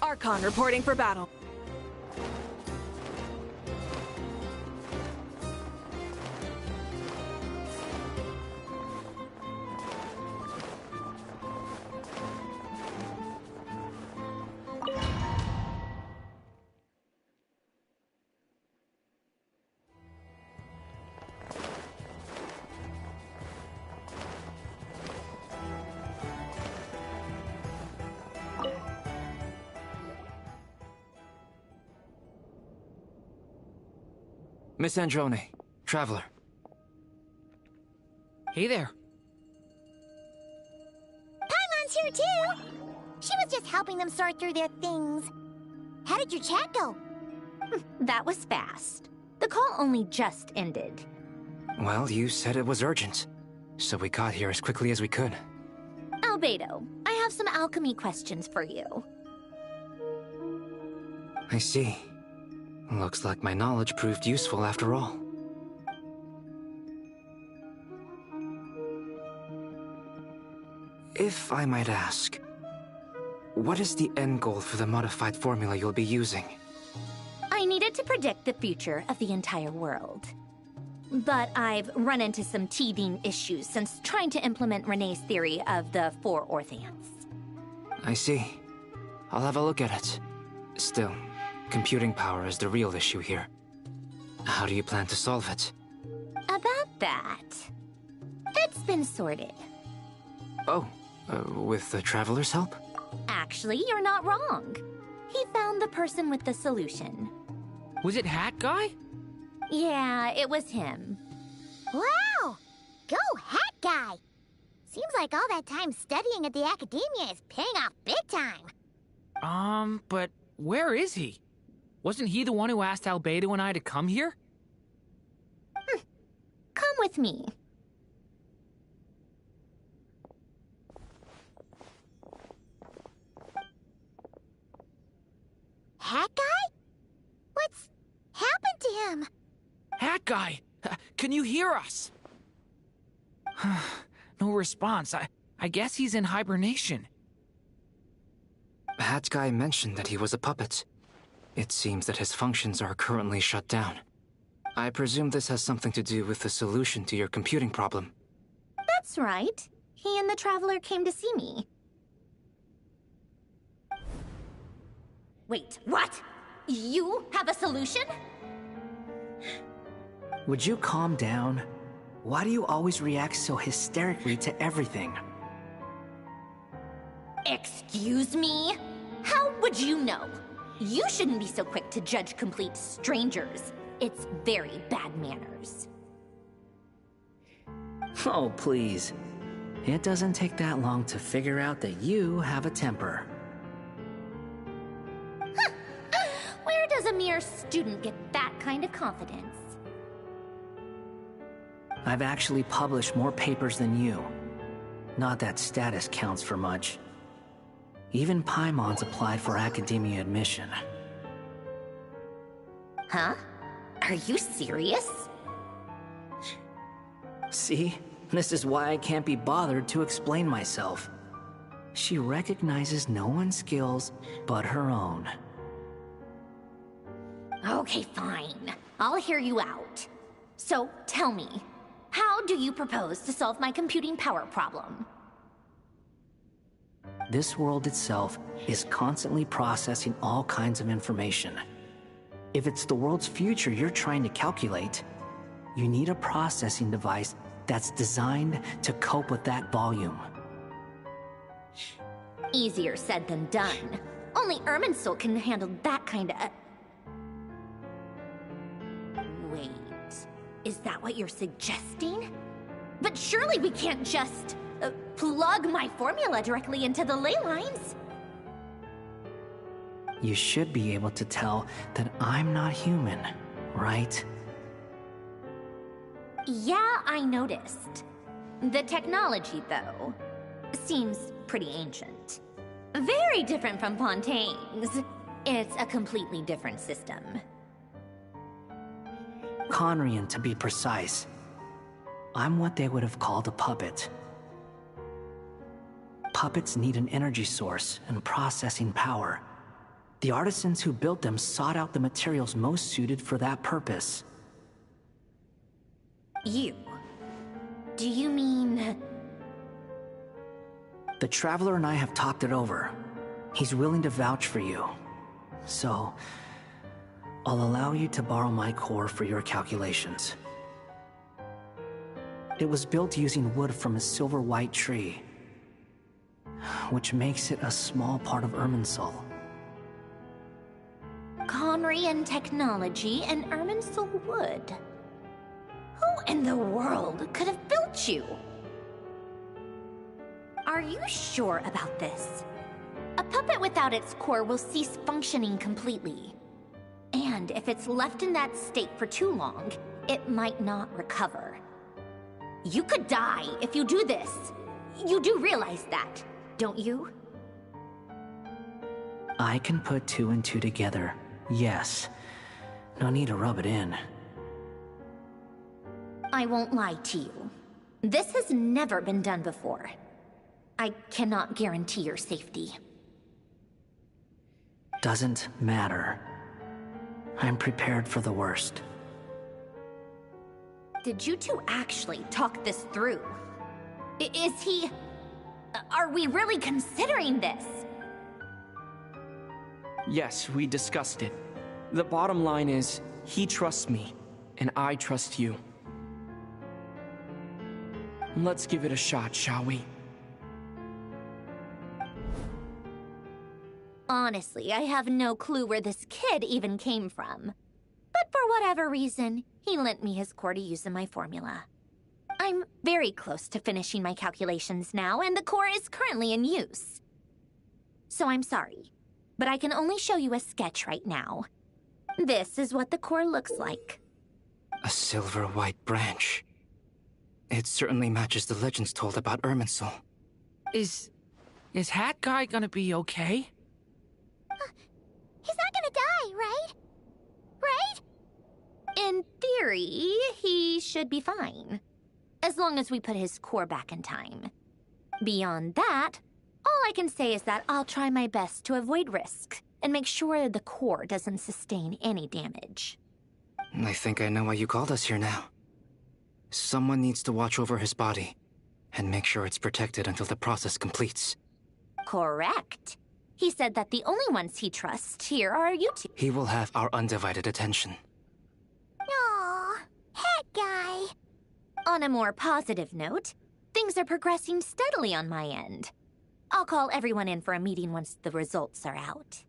Archon reporting for battle. Miss Androne, Traveler. Hey there. Paimon's here too! She was just helping them sort through their things. How did your chat go? That was fast. The call only just ended. Well, you said it was urgent, so we got here as quickly as we could. Albedo, I have some alchemy questions for you. I see. Looks like my knowledge proved useful after all. If I might ask, what is the end goal for the modified formula you'll be using? I needed to predict the future of the entire world. But I've run into some teething issues since trying to implement Renee's theory of the four Orthants. I see. I'll have a look at it. Still, computing power is the real issue here. How do you plan to solve it? About that, it's been sorted. Oh, with the Traveler's help? Actually, you're not wrong. He found the person with the solution. Was it Hat Guy? Yeah, it was him. Wow! Go Hat Guy! Seems like all that time studying at the Academia is paying off big time. But where is he? Wasn't he the one who asked Albedo and I to come here? Come with me. Hat Guy? What's happened to him? Hat Guy! Can you hear us? No response. I guess he's in hibernation. Hat Guy mentioned that he was a puppet. It seems that his functions are currently shut down. I presume this has something to do with the solution to your computing problem. That's right. He and the Traveler came to see me. Wait, what? You have a solution? Would you calm down? Why do you always react so hysterically to everything? Excuse me? How would you know? You shouldn't be so quick to judge complete strangers. It's very bad manners. Oh, please. It doesn't take that long to figure out that you have a temper. Where does a mere student get that kind of confidence? I've actually published more papers than you. Not that status counts for much. Even Paimon's applied for academia admission. Huh? Are you serious? See? This is why I can't be bothered to explain myself. She recognizes no one's skills but her own. Okay, fine. I'll hear you out. So, tell me, how do you propose to solve my computing power problem? This world itself is constantly processing all kinds of information. If it's the world's future you're trying to calculate, you need a processing device that's designed to cope with that volume. Easier said than done. Only Irminsul can handle that kind of... Wait, is that what you're suggesting? But surely we can't just plug my formula directly into the ley lines. You should be able to tell that I'm not human, right? Yeah, I noticed. The technology, though, seems pretty ancient. Very different from Fontaine's. It's a completely different system. Conrian, to be precise. I'm what they would have called a puppet. Puppets need an energy source and processing power. The artisans who built them sought out the materials most suited for that purpose. You? Do you mean... The Traveler and I have talked it over. He's willing to vouch for you. So, I'll allow you to borrow my core for your calculations. It was built using wood from a silver white tree, which makes it a small part of Irminsul. Conrian technology and Irminsul wood. Who in the world could have built you? Are you sure about this? A puppet without its core will cease functioning completely. And if it's left in that state for too long, it might not recover. You could die if you do this. You do realize that, don't you? I can put two and two together, yes. No need to rub it in. I won't lie to you. This has never been done before. I cannot guarantee your safety. Doesn't matter. I'm prepared for the worst. Did you two actually talk this through? Is he... Are we really considering this? Yes, we discussed it. The bottom line is, he trusts me, and I trust you. Let's give it a shot, shall we? Honestly, I have no clue where this kid even came from. But for whatever reason, he lent me his core to use in my formula. I'm very close to finishing my calculations now, and the core is currently in use. So I'm sorry, but I can only show you a sketch right now. This is what the core looks like. A silver white branch. It certainly matches the legends told about Irminsul. Is Hat Guy gonna be okay? He's not gonna die, right? Right? In theory, he should be fine. As long as we put his core back in time. Beyond that, all I can say is that I'll try my best to avoid risk and make sure the core doesn't sustain any damage. I think I know why you called us here now. Someone needs to watch over his body and make sure it's protected until the process completes. Correct. He said that the only ones he trusts here are you two. He will have our undivided attention. Aw, Hat Guy. On a more positive note, things are progressing steadily on my end. I'll call everyone in for a meeting once the results are out.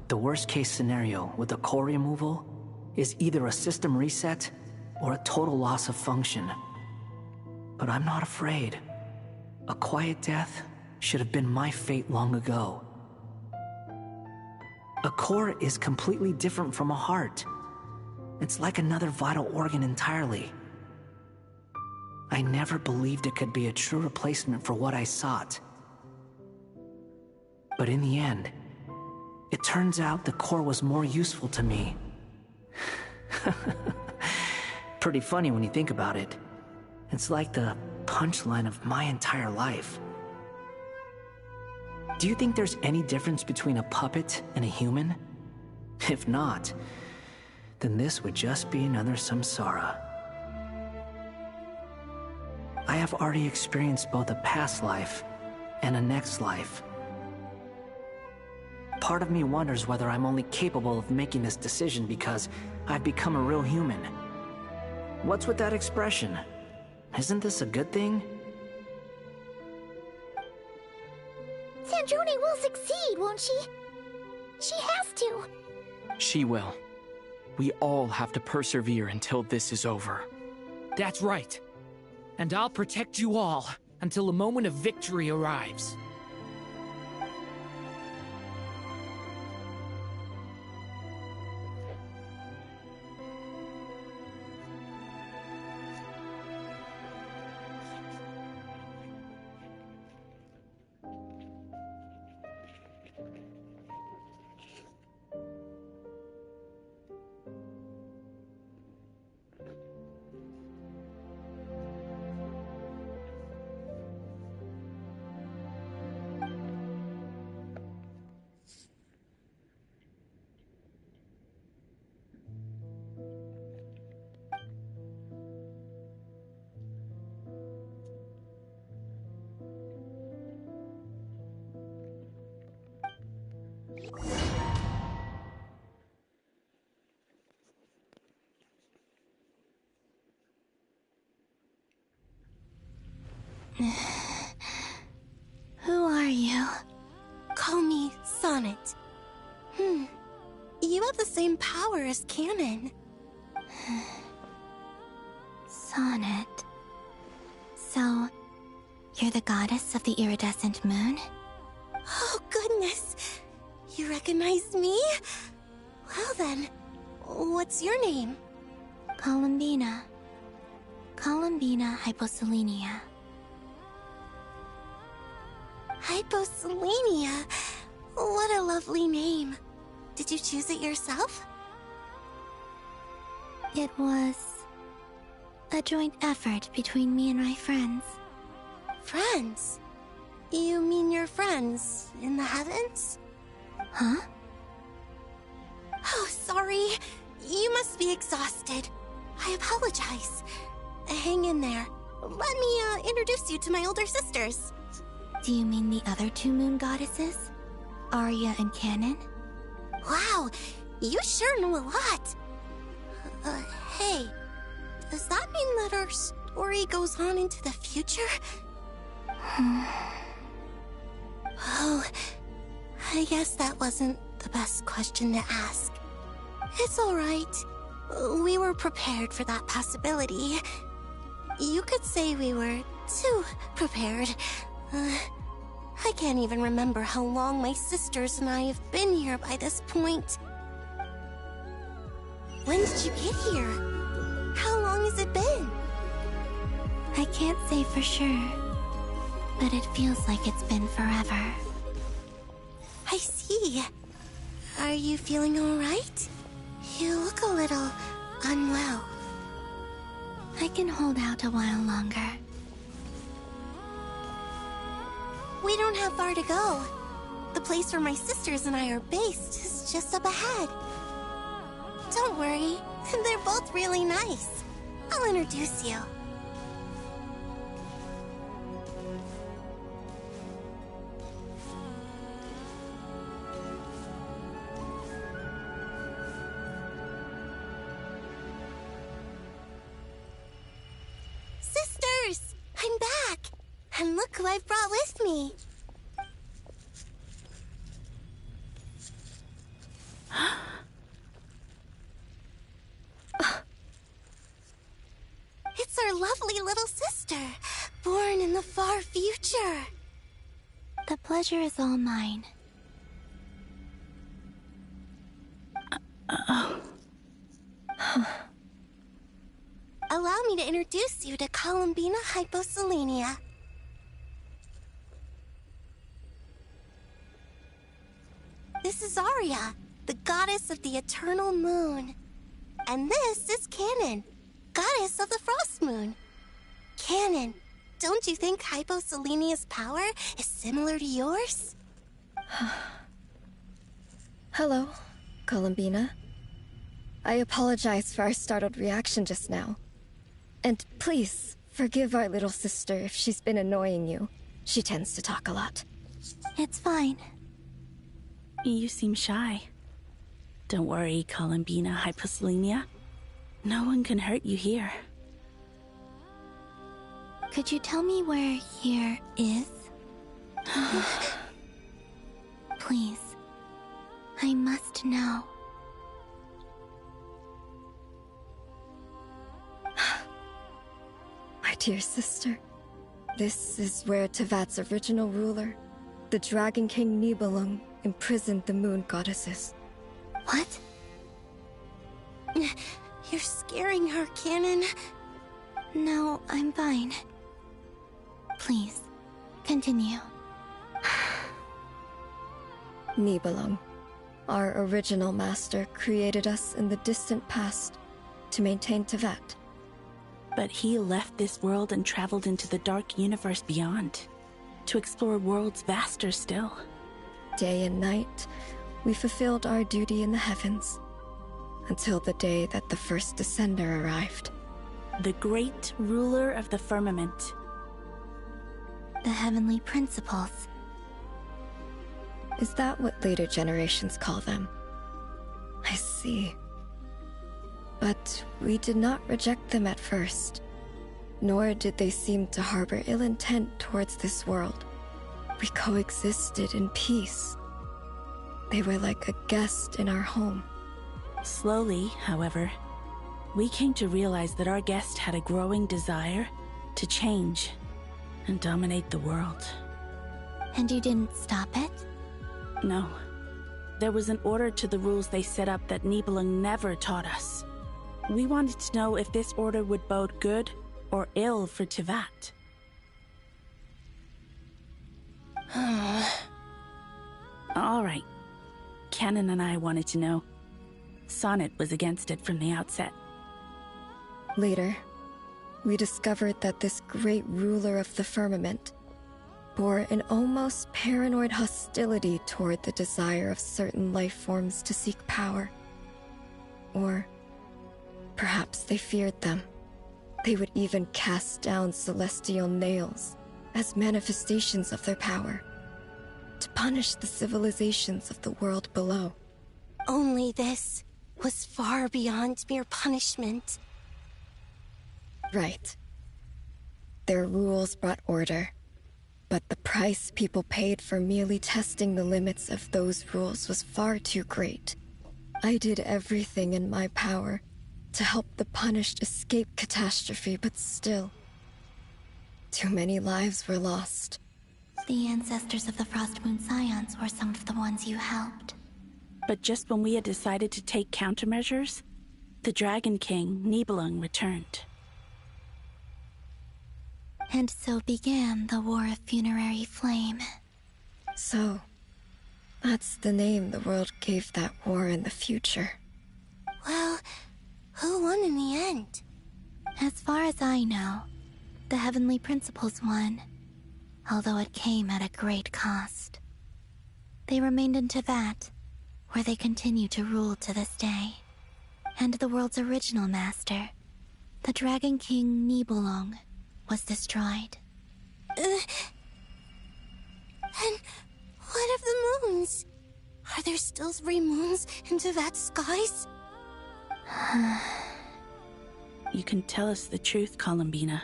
The worst case scenario with the core removal is either a system reset or a total loss of function. But I'm not afraid. A quiet death should have been my fate long ago. A core is completely different from a heart. It's like another vital organ entirely. I never believed it could be a true replacement for what I sought. But in the end, it turns out the core was more useful to me. Pretty funny when you think about it. It's like the punchline of my entire life. Do you think there's any difference between a puppet and a human? If not, then this would just be another samsara. I have already experienced both a past life and a next life. Part of me wonders whether I'm only capable of making this decision because I've become a real human. What's with that expression? Isn't this a good thing? Sandrone will succeed, won't she? She has to. She will. We all have to persevere until this is over. That's right. And I'll protect you all until a moment of victory arrives. Who are you? Call me Sonnet. You have the same power as Canon. Sonnet. So, you're the goddess of the iridescent moon? Oh, goodness. You recognize me? Well then, what's your name? Columbina. Columbina Hyposelenia. Hyposelenia. What a lovely name. Did you choose it yourself? It was a joint effort between me and my friends. Friends? You mean your friends in the heavens? Huh? Oh, sorry. You must be exhausted. I apologize. Hang in there. Let me introduce you to my older sisters. Do you mean the other two moon goddesses? Arya and Canon? Wow, you sure know a lot. Hey, does that mean that our story goes on into the future? Oh, I guess that wasn't the best question to ask. It's alright. We were prepared for that possibility. You could say we were too prepared. I can't even remember how long my sisters and I have been here by this point. When did you get here? How long has it been? I can't say for sure, but it feels like it's been forever. I see. Are you feeling alright? You look a little unwell. I can hold out a while longer. We don't have far to go. The place where my sisters and I are based is just up ahead. Don't worry, they're both really nice. I'll introduce you. Sisters! I'm back! And look who I've brought with me. It's our lovely little sister, born in the far future. The pleasure is all mine. Allow me to introduce you to Columbina Hyposelenia. This is Arya, the goddess of the eternal moon. And this is Canon, goddess of the frost moon. Canon, don't you think Hyposelenia's power is similar to yours? Hello, Columbina. I apologize for our startled reaction just now. And please, forgive our little sister if she's been annoying you. She tends to talk a lot. It's fine. You seem shy. Don't worry, Columbina Hyposelenia. No one can hurt you here. Could you tell me where here is? Please. I must know. My dear sister, this is where Tevat's original ruler, the Dragon King Nibelung, imprisoned the moon goddesses. What? You're scaring her, Canon. No, I'm fine. Please, continue. Nibelung, our original master, created us in the distant past to maintain Tevat. But he left this world and traveled into the dark universe beyond, to explore worlds vaster still. Day and night, we fulfilled our duty in the heavens, until the day that the first Descender arrived. The great ruler of the firmament. The heavenly principles. Is that what later generations call them? I see. But we did not reject them at first, nor did they seem to harbor ill intent towards this world. We coexisted in peace. They were like a guest in our home. Slowly, however, we came to realize that our guest had a growing desire to change and dominate the world. And you didn't stop it? No. There was an order to the rules they set up that Nibelung never taught us. We wanted to know if this order would bode good or ill for Tevat. All right. Canon and I wanted to know. Sonnet was against it from the outset. Later, we discovered that this great ruler of the firmament bore an almost paranoid hostility toward the desire of certain life forms to seek power. Or perhaps they feared them. They would even cast down celestial nails as manifestations of their power, to punish the civilizations of the world below. Only this was far beyond mere punishment. Right. Their rules brought order, but the price people paid for merely testing the limits of those rules was far too great. I did everything in my power to help the punished escape catastrophe, but still, too many lives were lost. The ancestors of the Frostmoon Scions were some of the ones you helped. But just when we had decided to take countermeasures, the Dragon King, Nibelung, returned. And so began the War of Funerary Flame. So, that's the name the world gave that war in the future. Well, who won in the end? As far as I know, the Heavenly Principles won, although it came at a great cost. They remained in Tevat, where they continue to rule to this day. And the world's original master, the Dragon King Nibelung, was destroyed. And what of the moons? Are there still 3 moons in Tevat's skies? You can tell us the truth, Columbina.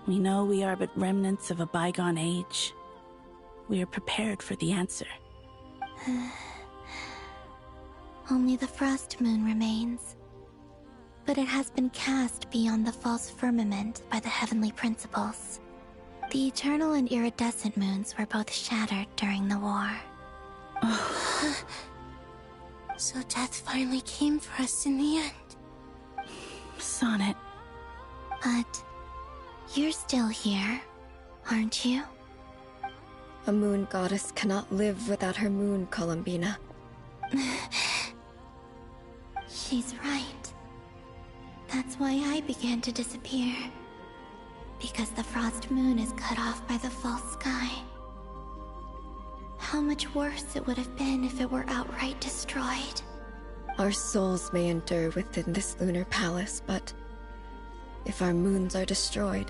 We know we are but remnants of a bygone age. We are prepared for the answer. Only the Frost Moon remains. But it has been cast beyond the false firmament by the Heavenly Principles. The eternal and iridescent moons were both shattered during the war. So death finally came for us in the end. Sonnet. But you're still here, aren't you? A moon goddess cannot live without her moon, Columbina. She's right. That's why I began to disappear. Because the Frost Moon is cut off by the false sky. How much worse it would have been if it were outright destroyed. Our souls may endure within this lunar palace, but if our moons are destroyed,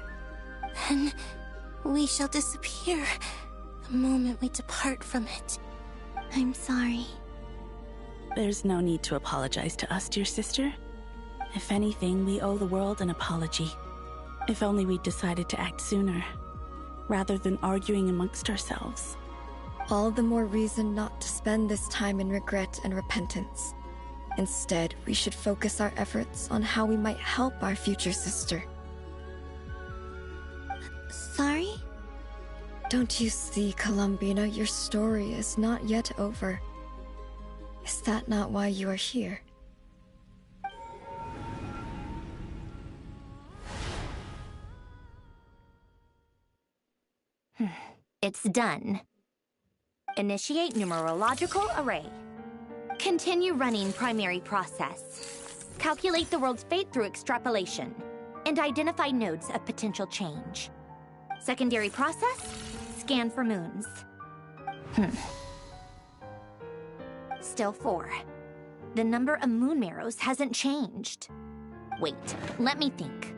then we shall disappear the moment we depart from it. I'm sorry. There's no need to apologize to us, dear sister. If anything, we owe the world an apology. If only we'd decided to act sooner, rather than arguing amongst ourselves. All the more reason not to spend this time in regret and repentance. Instead, we should focus our efforts on how we might help our future sister. Sorry? Don't you see, Columbina, your story is not yet over. Is that not why you are here? It's done. Initiate numerological array. Continue running primary process. Calculate the world's fate through extrapolation. And identify nodes of potential change. Secondary process, scan for moons. Still 4. The number of moon marrows hasn't changed. Wait, let me think.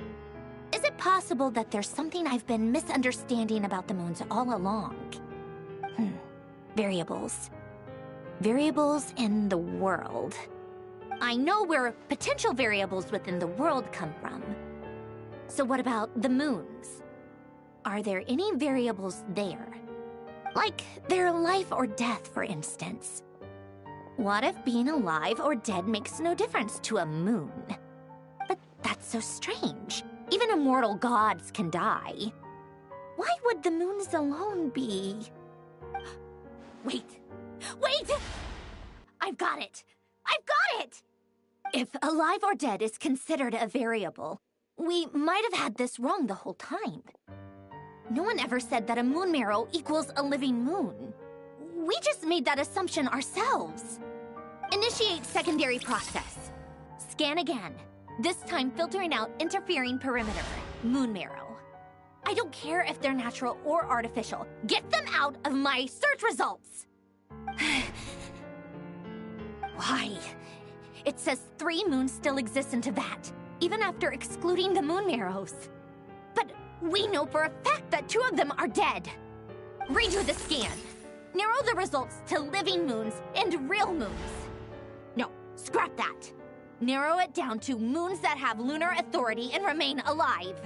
Is it possible that there's something I've been misunderstanding about the moons all along? Variables. Variables in the world. I know where potential variables within the world come from. So what about the moons? Are there any variables there? Like their life or death, for instance. What if being alive or dead makes no difference to a moon? But that's so strange. Even immortal gods can die. Why would the moons alone be... Wait! I've got it! If alive or dead is considered a variable, we might have had this wrong the whole time. No one ever said that a moon marrow equals a living moon. We just made that assumption ourselves. Initiate secondary process. Scan again. This time filtering out interfering perimeter, moon marrow. I don't care if they're natural or artificial. Get them out of my search results! Why? It says 3 moons still exist in Teyvat, even after excluding the moon marrows. But we know for a fact that 2 of them are dead. Redo the scan. Narrow the results to living moons and real moons. No, scrap that. Narrow it down to moons that have lunar authority and remain alive.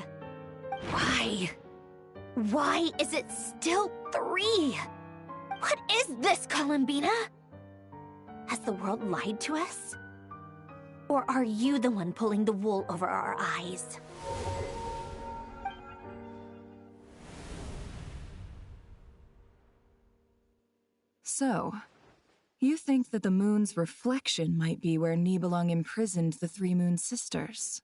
Why? Why is it still 3? What is this, Columbina? Has the world lied to us? Or are you the one pulling the wool over our eyes? So, you think that the moon's reflection might be where Nibelung imprisoned the 3 moon sisters?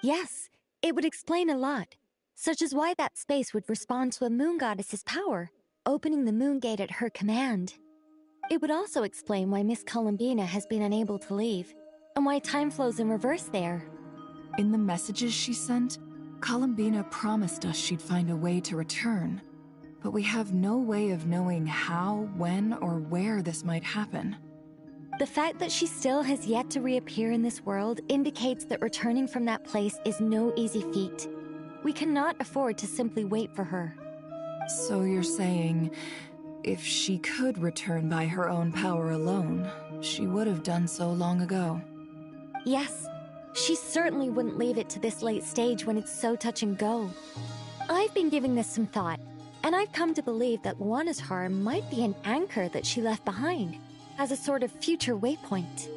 Yes, it would explain a lot, such as why that space would respond to a moon goddess's power, opening the moon gate at her command. It would also explain why Miss Columbina has been unable to leave, and why time flows in reverse there. In the messages she sent, Columbina promised us she'd find a way to return, but we have no way of knowing how, when, or where this might happen. The fact that she still has yet to reappear in this world indicates that returning from that place is no easy feat. We cannot afford to simply wait for her. So you're saying, if she could return by her own power alone, she would have done so long ago? Yes, she certainly wouldn't leave it to this late stage when it's so touch and go. I've been giving this some thought, and I've come to believe that Luana's harm might be an anchor that she left behind, as a sort of future waypoint.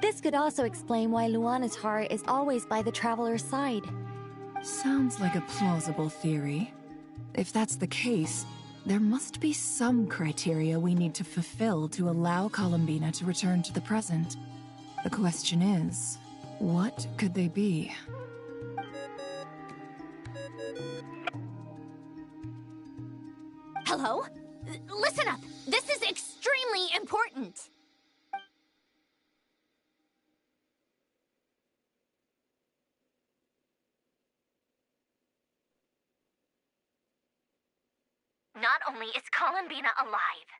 This could also explain why Luana's heart is always by the Traveler's side. Sounds like a plausible theory. If that's the case, there must be some criteria we need to fulfill to allow Columbina to return to the present. The question is, what could they be? Hello? Listen up! This is extremely important! Not only is Columbina alive,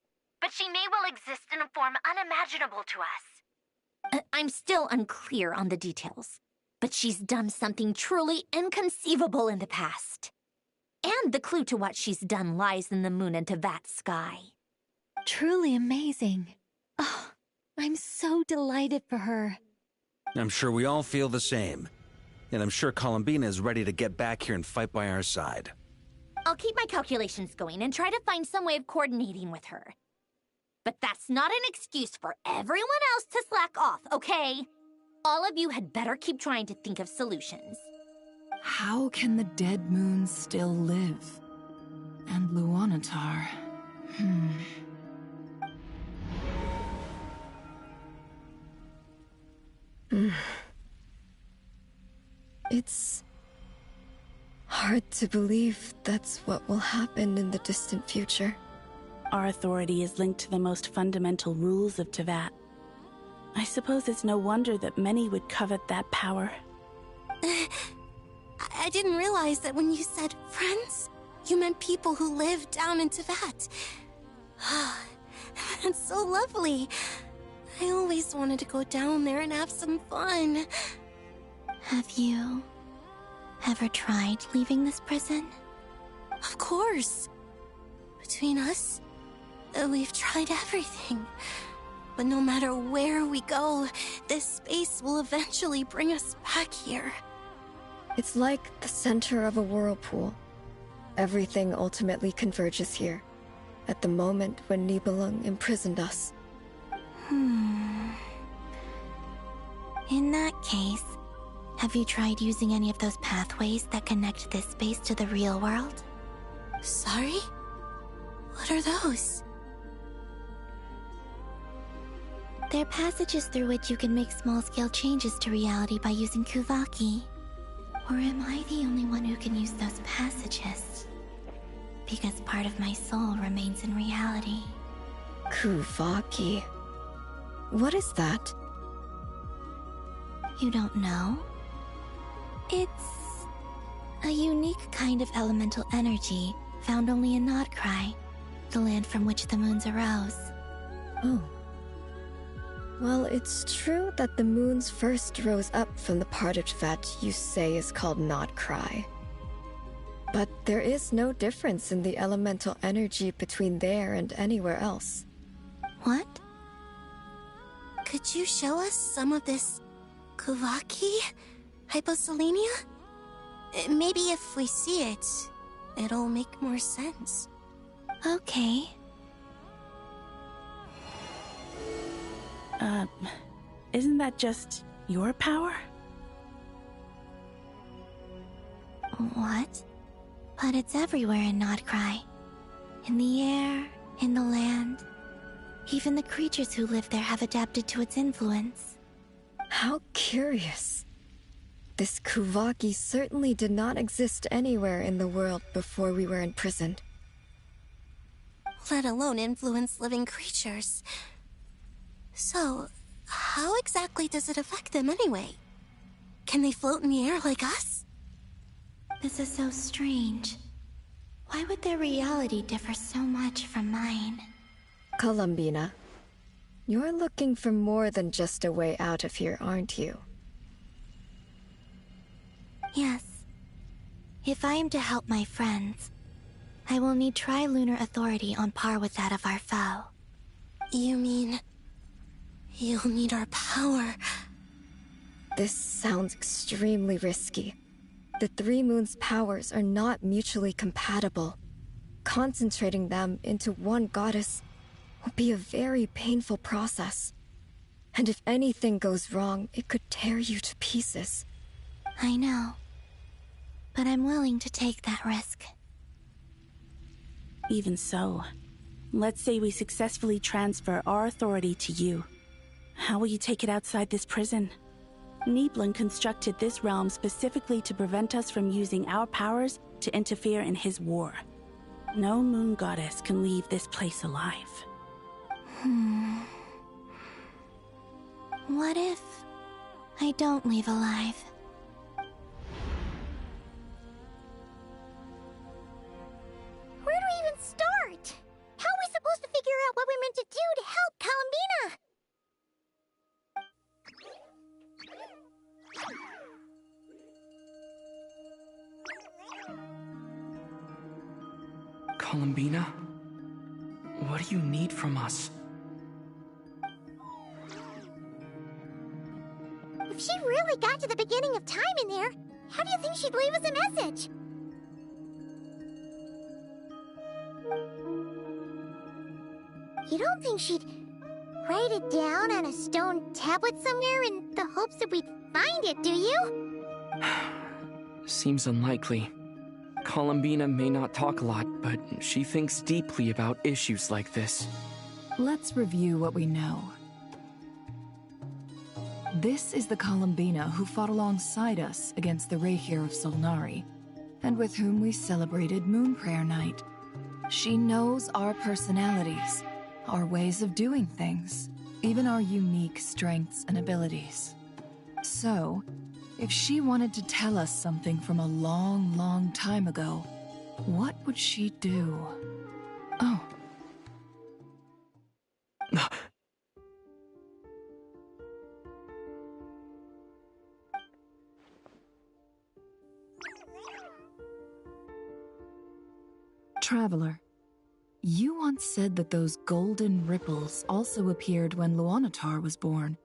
but she may well exist in a form unimaginable to us. I'm still unclear on the details, but she's done something truly inconceivable in the past. And the clue to what she's done lies in the moon and Teyvat sky. Truly amazing. Oh, I'm so delighted for her. I'm sure we all feel the same. And I'm sure Columbina is ready to get back here and fight by our side. I'll keep my calculations going and try to find some way of coordinating with her. But that's not an excuse for everyone else to slack off, okay? All of you had better keep trying to think of solutions. How can the dead moon still live? And Luanatar... It's hard to believe that's what will happen in the distant future. Our authority is linked to the most fundamental rules of Teyvat. I suppose it's no wonder that many would covet that power. I didn't realize that when you said friends, you meant people who live down in Teyvat. That's so lovely. I always wanted to go down there and have some fun. Have you ever tried leaving this prison? Of course. Between us, we've tried everything. But no matter where we go, this space will eventually bring us back here. It's like the center of a whirlpool. Everything ultimately converges here, at the moment when Nibelung imprisoned us. In that case, have you tried using any of those pathways that connect this space to the real world? Sorry? What are those? They're passages through which you can make small-scale changes to reality by using Kuvaki. Or am I the only one who can use those passages? Because part of my soul remains in reality. Kuvaki. What is that? You don't know? It's a unique kind of elemental energy found only in Nodcry, the land from which the moons arose. Oh. Well, it's true that the moons first rose up from the part of Teyvat you say is called Nodcry. But there is no difference in the elemental energy between there and anywhere else. What? Could you show us some of this Kuvaki? Hyposelenia? Maybe if we see it, it'll make more sense. Okay. Isn't that just your power? What? But it's everywhere in Nodcry. In the air, in the land. Even the creatures who live there have adapted to its influence. How curious. This Kuvaki certainly did not exist anywhere in the world before we were imprisoned. Let alone influence living creatures. So, how exactly does it affect them anyway? Can they float in the air like us? This is so strange. Why would their reality differ so much from mine? Columbina, you're looking for more than just a way out of here, aren't you? Yes. If I am to help my friends, I will need tri-lunar authority on par with that of our foe. You mean... you'll need our power? This sounds extremely risky. The Three Moons' powers are not mutually compatible. Concentrating them into one goddess will be a very painful process. And if anything goes wrong, it could tear you to pieces. I know. But I'm willing to take that risk. Even so, let's say we successfully transfer our authority to you. How will you take it outside this prison? Nibelung constructed this realm specifically to prevent us from using our powers to interfere in his war. No moon goddess can leave this place alive. What if I don't leave alive? Where do we even start? How are we supposed to figure out what we're meant to do to help Columbina? Columbina? What do you need from us? If she really got to the beginning of time in there, how do you think she'd leave us a message? You don't think she'd write it down on a stone tablet somewhere in the hopes that we'd find it, do you? Seems unlikely. Columbina may not talk a lot, but she thinks deeply about issues like this. Let's review what we know. This is the Columbina who fought alongside us against the Rehir of Solnari, and with whom we celebrated Moon Prayer Night. She knows our personalities, our ways of doing things, even our unique strengths and abilities. So, if she wanted to tell us something from a long, long time ago, what would she do? Oh. Traveler, you once said that those golden ripples also appeared when Luanatar was born.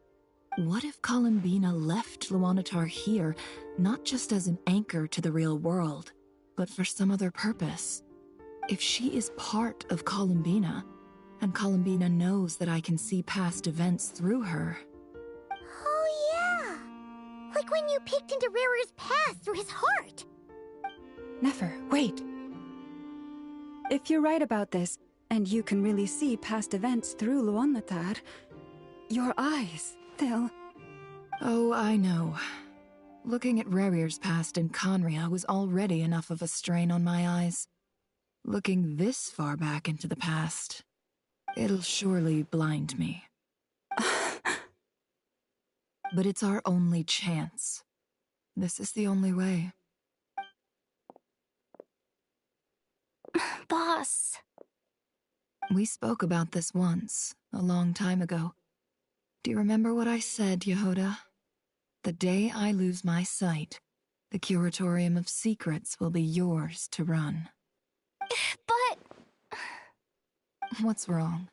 What if Columbina left Luanatar here, not just as an anchor to the real world, but for some other purpose? If she is part of Columbina, and Columbina knows that I can see past events through her... Oh yeah! Like when you peeked into Rerir's past through his heart! Nefer, wait! If you're right about this, and you can really see past events through Luanatar, your eyes, they'll... Oh, I know. Looking at Rerir's past in Conria was already enough of a strain on my eyes. Looking this far back into the past, it'll surely blind me. But it's our only chance. This is the only way. Boss. We spoke about this once, a long time ago. Do you remember what I said, Yehoda? The day I lose my sight, the Curatorium of Secrets will be yours to run. But... What's wrong?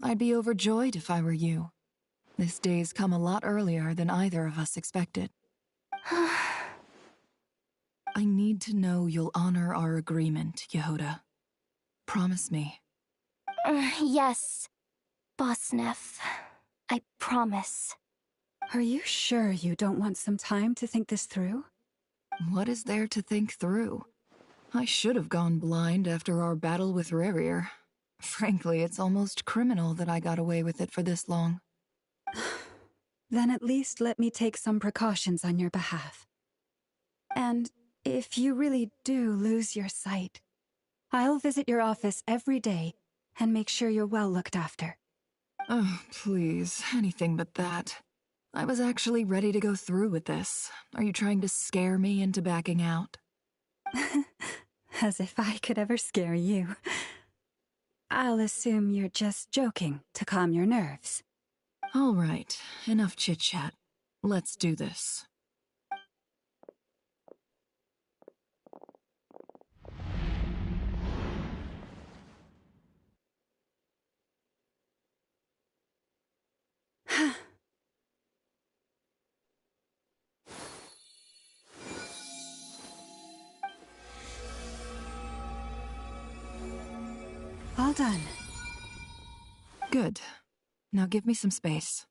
I'd be overjoyed if I were you. This day's come a lot earlier than either of us expected. I need to know you'll honor our agreement, Yehoda. Promise me. Yes, Boss Neff. I promise. Are you sure you don't want some time to think this through? What is there to think through? I should have gone blind after our battle with Rerir. Frankly, it's almost criminal that I got away with it for this long. Then at least let me take some precautions on your behalf. And if you really do lose your sight, I'll visit your office every day and make sure you're well looked after. Oh, please, anything but that. I was actually ready to go through with this. Are you trying to scare me into backing out? As if I could ever scare you. I'll assume you're just joking to calm your nerves. All right, enough chit-chat. Let's do this. All done. Good. Now give me some space.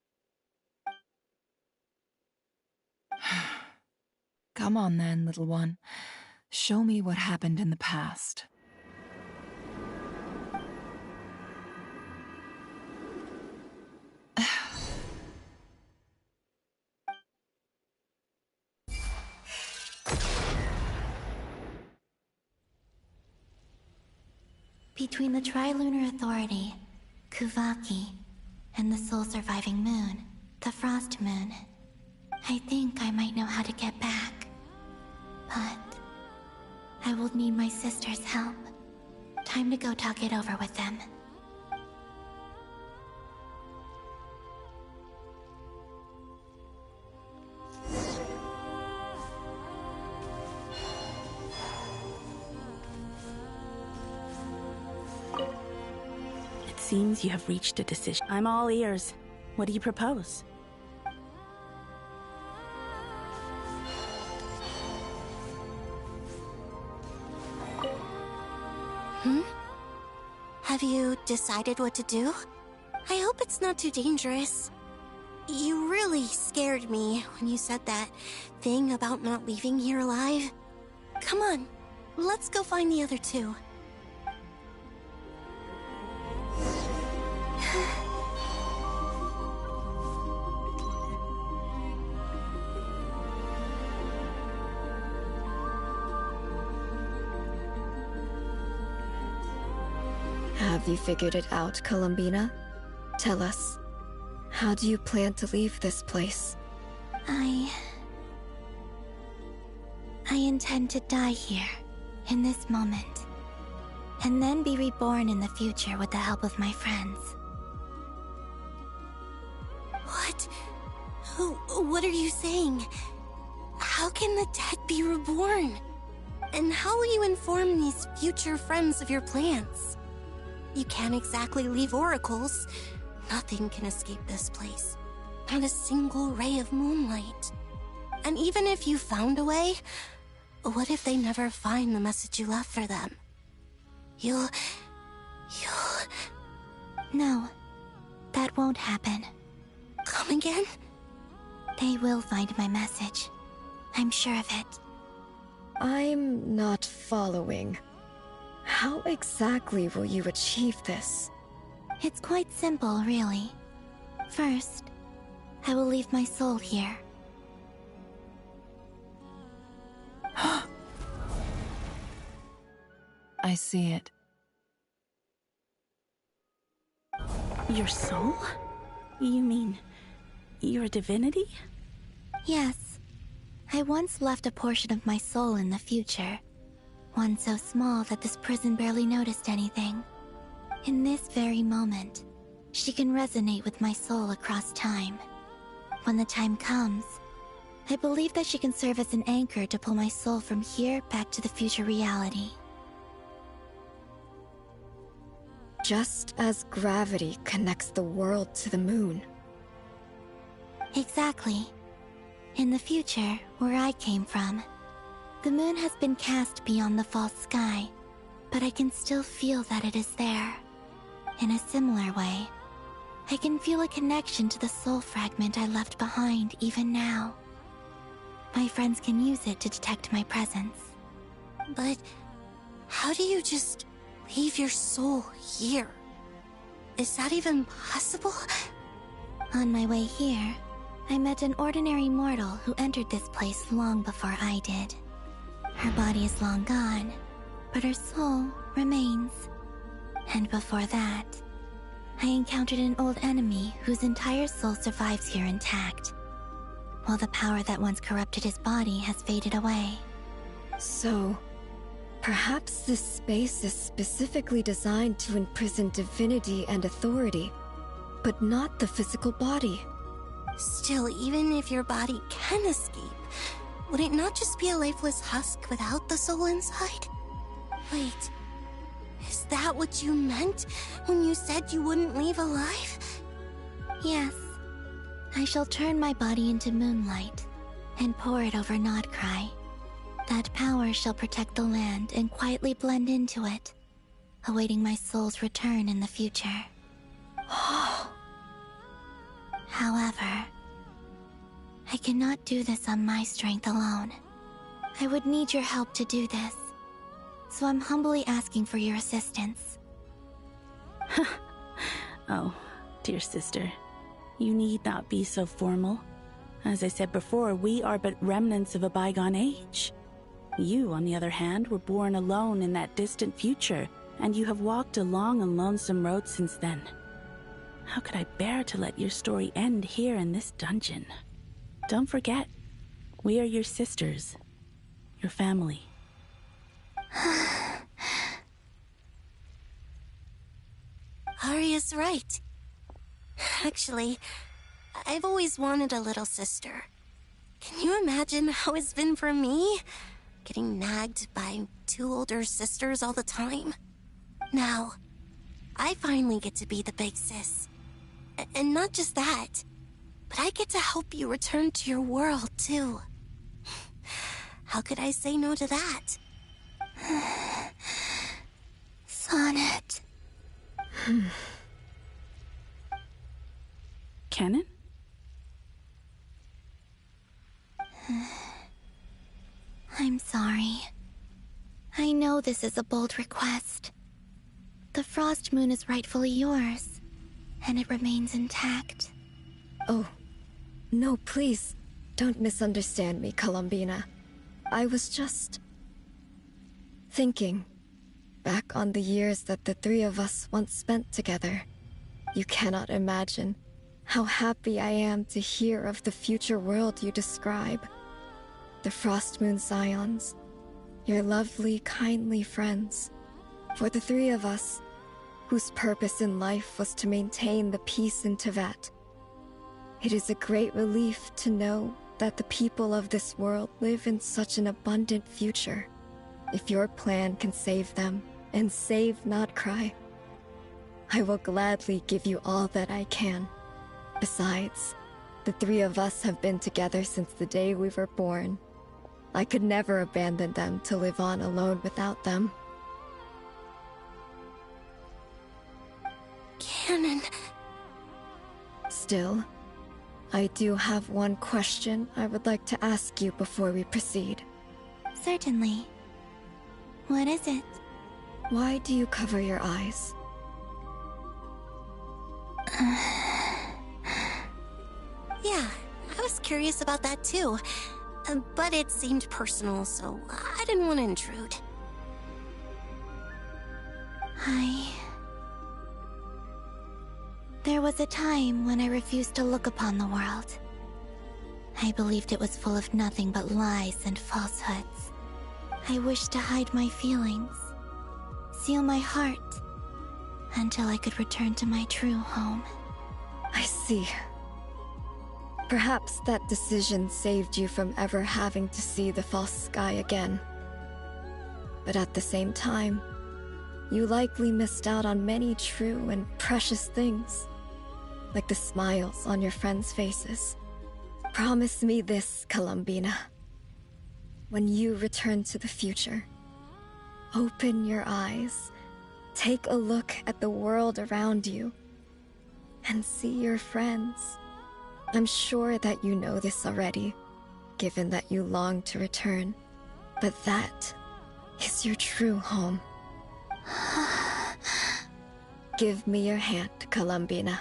Come on then, little one. Show me what happened in the past. Between the Trilunar Authority, Kuvaki, and the soul-surviving moon, the Frost Moon, I think I might know how to get back. But I will need my sister's help. Time to go talk it over with them. It seems you have reached a decision. I'm all ears. What do you propose? Have you decided what to do? I hope it's not too dangerous. You really scared me when you said that thing about not leaving here alive. Come on, let's go find the other two. Have you figured it out, Columbina? Tell us, how do you plan to leave this place? I intend to die here, in this moment, and then be reborn in the future with the help of my friends. What? What are you saying? How can the dead be reborn? And how will you inform these future friends of your plans? You can't exactly leave oracles. Nothing can escape this place. Not a single ray of moonlight. And even if you found a way, what if they never find the message you left for them? You'll... No, that won't happen. Come again? They will find my message. I'm sure of it. I'm not following. How exactly will you achieve this? It's quite simple, really. First, I will leave my soul here. I see it. Your soul? You mean you're a divinity? Yes. I once left a portion of my soul in the future. One so small that this prison barely noticed anything. In this very moment, she can resonate with my soul across time. When the time comes, I believe that she can serve as an anchor to pull my soul from here back to the future reality. Just as gravity connects the world to the moon. Exactly. In the future, where I came from, the moon has been cast beyond the false sky, but I can still feel that it is there. In a similar way, I can feel a connection to the soul fragment I left behind even now. My friends can use it to detect my presence. But how do you just leave your soul here? Is that even possible? On my way here, I met an ordinary mortal who entered this place long before I did. Her body is long gone, but her soul remains. And before that, I encountered an old enemy whose entire soul survives here intact, while the power that once corrupted his body has faded away. So, perhaps this space is specifically designed to imprison divinity and authority, but not the physical body. Still, even if your body can escape, would it not just be a lifeless husk without the soul inside? Wait, is that what you meant when you said you wouldn't leave alive? Yes. I shall turn my body into moonlight and pour it over Nodcry. That power shall protect the land and quietly blend into it, awaiting my soul's return in the future. However, I cannot do this on my strength alone. I would need your help to do this, so I'm humbly asking for your assistance. Oh, dear sister, you need not be so formal. As I said before, we are but remnants of a bygone age. You, on the other hand, were born alone in that distant future, and you have walked a long and lonesome road since then. How could I bear to let your story end here in this dungeon? Don't forget, we are your sisters, your family. Arya's right. Actually, I've always wanted a little sister. Can you imagine how it's been for me? Getting nagged by two older sisters all the time. Now, I finally get to be the big sis. And not just that, but I get to help you return to your world, too. How could I say no to that? Sonnet. Canon? I'm sorry. I know this is a bold request. The Frost Moon is rightfully yours, and it remains intact. Oh, no, please. Don't misunderstand me, Columbina. I was just thinking back on the years that the three of us once spent together. You cannot imagine how happy I am to hear of the future world you describe. The Frost Moon Scions, your lovely, kindly friends. For the three of us, whose purpose in life was to maintain the peace in Teyvat, it is a great relief to know that the people of this world live in such an abundant future. If your plan can save them, and save not cry, I will gladly give you all that I can. Besides, the three of us have been together since the day we were born. I could never abandon them to live on alone without them. Canon. Still, I do have one question I would like to ask you before we proceed. Certainly. What is it? Why do you cover your eyes? Yeah, I was curious about that too. But it seemed personal, so I didn't want to intrude. There was a time when I refused to look upon the world. I believed it was full of nothing but lies and falsehoods. I wished to hide my feelings, seal my heart, until I could return to my true home. I see. Perhaps that decision saved you from ever having to see the false sky again. But at the same time, you likely missed out on many true and precious things, like the smiles on your friends' faces. Promise me this, Columbina. When you return to the future, open your eyes, take a look at the world around you, and see your friends. I'm sure that you know this already, given that you long to return, but that is your true home. Give me your hand, Columbina.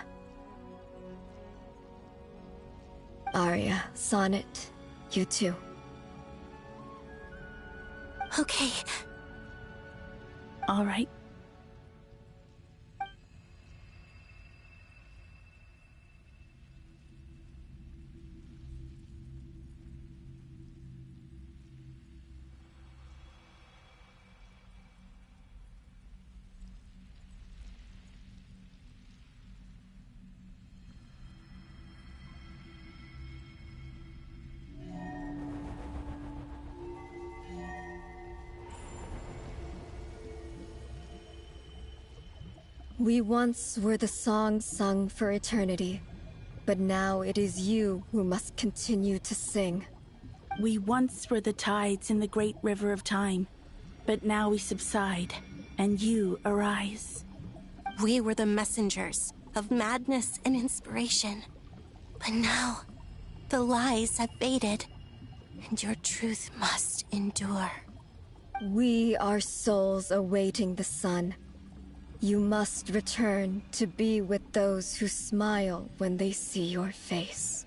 Arya, Sonnet, you too. Okay. All right. We once were the songs sung for eternity, but now it is you who must continue to sing. We once were the tides in the great river of time, but now we subside, and you arise. We were the messengers of madness and inspiration. But now, the lies have faded, and your truth must endure. We are souls awaiting the sun. You must return to be with those who smile when they see your face.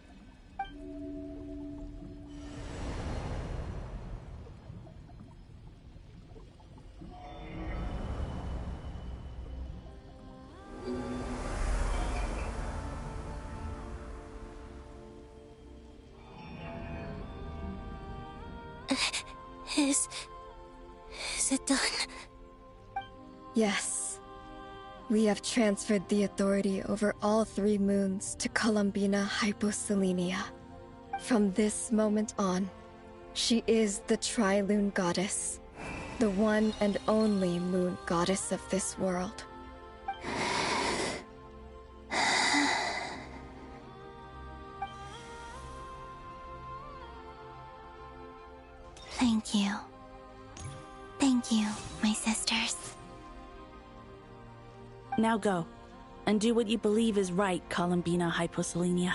Is it done? Yes. We have transferred the authority over all 3 moons to Columbina Hyposelenia. From this moment on, she is the Tri-Lune Goddess, the one and only moon goddess of this world. Thank you. Thank you, my sisters. Now go. And do what you believe is right, Columbina Hyposelenia.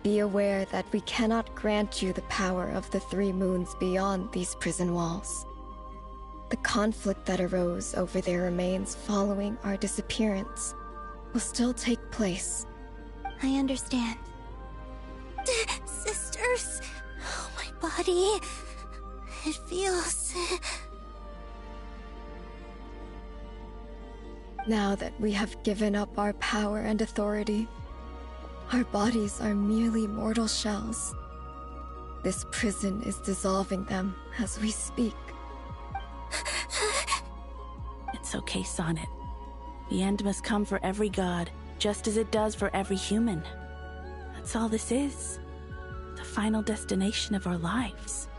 Be aware that we cannot grant you the power of the three moons beyond these prison walls. The conflict that arose over their remains following our disappearance will still take place. I understand. Sisters, oh, my body. It feels... Now that we have given up our power and authority, our bodies are merely mortal shells. This prison is dissolving them as we speak. It's okay, Sonnet. The end must come for every god, just as it does for every human. That's all this is. The final destination of our lives.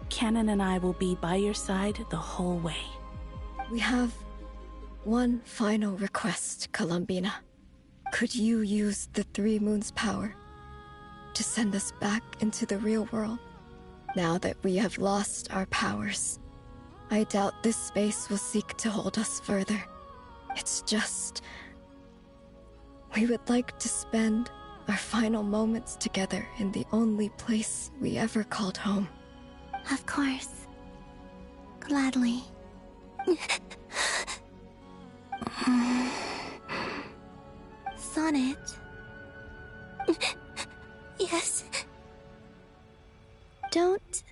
Canon and I will be by your side the whole way. We have one final request, Columbina. Could you use the Three Moons' power to send us back into the real world? Now that we have lost our powers, I doubt this space will seek to hold us further. It's just... we would like to spend our final moments together in the only place we ever called home. Of course. Gladly. Sonnet? Yes? Don't...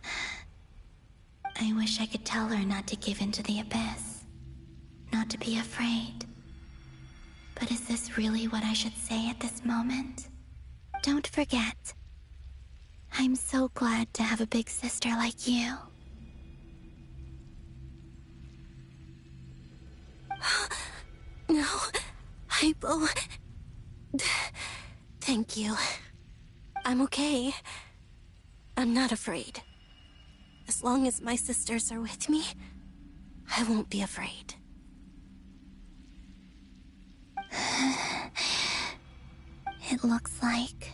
I wish I could tell her not to give in to the abyss. Not to be afraid. But is this really what I should say at this moment? Don't forget. I'm so glad to have a big sister like you. No, Hypo. Thank you. I'm okay. I'm not afraid. As long as my sisters are with me, I won't be afraid. It looks like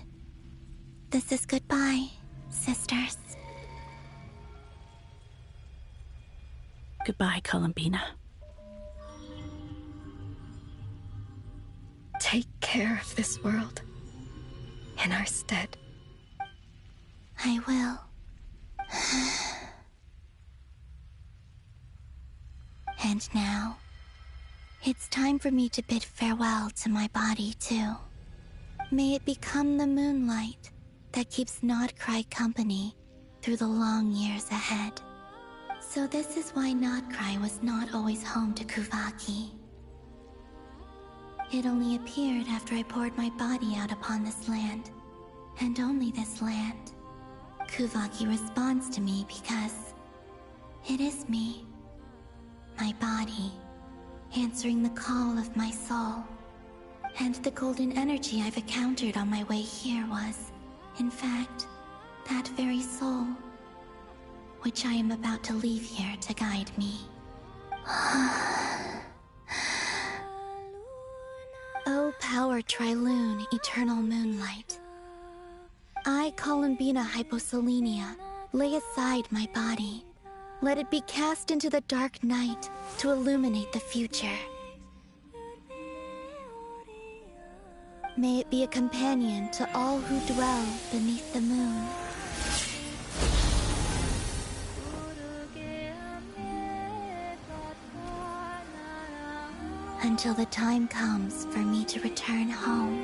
this is goodbye, sisters. Goodbye, Columbina. Take care of this world in our stead. I will. And now, it's time for me to bid farewell to my body, too. May it become the moonlight that keeps Nodcry company through the long years ahead. So this is why Nodcry was not always home to Kuvaki. It only appeared after I poured my body out upon this land, and only this land. Kuvaki responds to me because it is me, my body, answering the call of my soul. And the golden energy I've encountered on my way here was, in fact, that very soul, which I am about to leave here to guide me. O power Trilune, eternal moonlight. I, Columbina Hyposelenia, lay aside my body. Let it be cast into the dark night to illuminate the future. May it be a companion to all who dwell beneath the moon. Until the time comes for me to return home.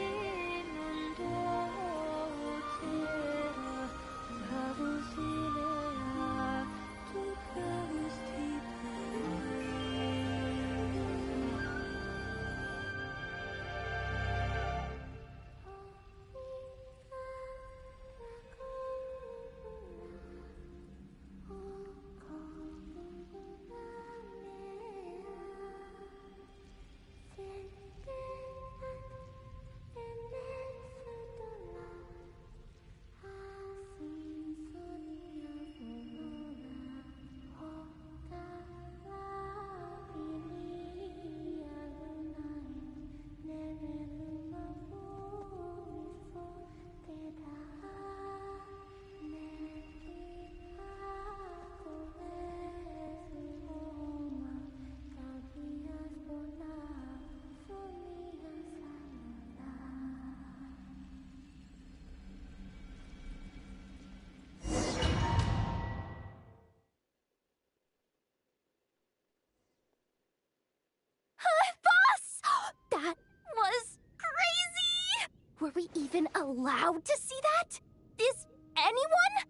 we even allowed to see that? Is anyone?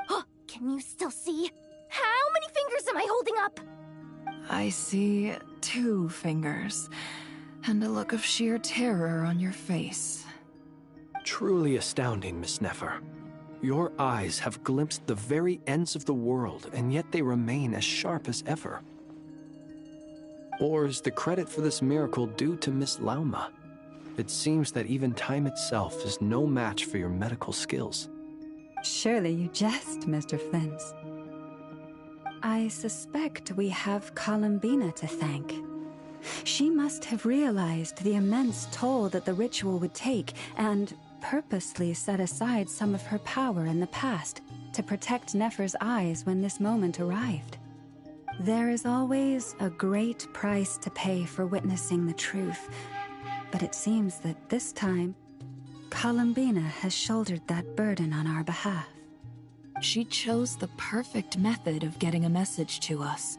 Oh, can you still see? How many fingers am I holding up? I see 2 fingers, and a look of sheer terror on your face. Truly astounding, Miss Nefer. Your eyes have glimpsed the very ends of the world, and yet they remain as sharp as ever. Or is the credit for this miracle due to Miss Lauma? It seems that even time itself is no match for your medical skills. Surely you jest, Mr. Flint. I suspect we have Columbina to thank. She must have realized the immense toll that the ritual would take and purposely set aside some of her power in the past to protect Nefer's eyes when this moment arrived. There is always a great price to pay for witnessing the truth, but it seems that this time, Columbina has shouldered that burden on our behalf. She chose the perfect method of getting a message to us.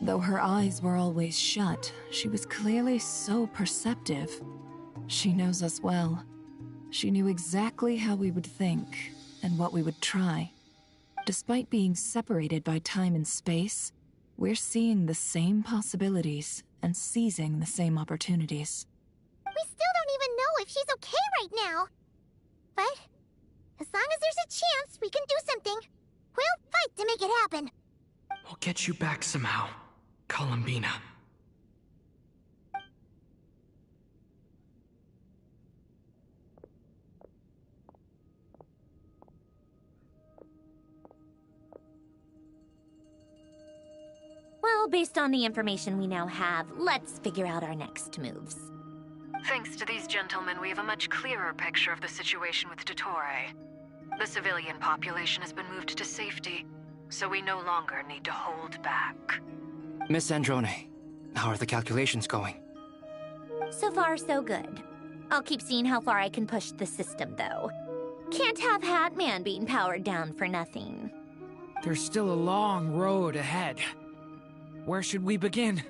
Though her eyes were always shut, she was clearly so perceptive. She knows us well. She knew exactly how we would think and what we would try. Despite being separated by time and space, we're seeing the same possibilities and seizing the same opportunities. We still don't even know if she's okay right now. But as long as there's a chance we can do something, we'll fight to make it happen. We'll get you back somehow, Columbina. Well, based on the information we now have, let's figure out our next moves. Thanks to these gentlemen, we have a much clearer picture of the situation with Dottore. The civilian population has been moved to safety, so we no longer need to hold back. Miss Androne, how are the calculations going? So far, so good. I'll keep seeing how far I can push the system, though. Can't have Hatman being powered down for nothing. There's still a long road ahead. Where should we begin?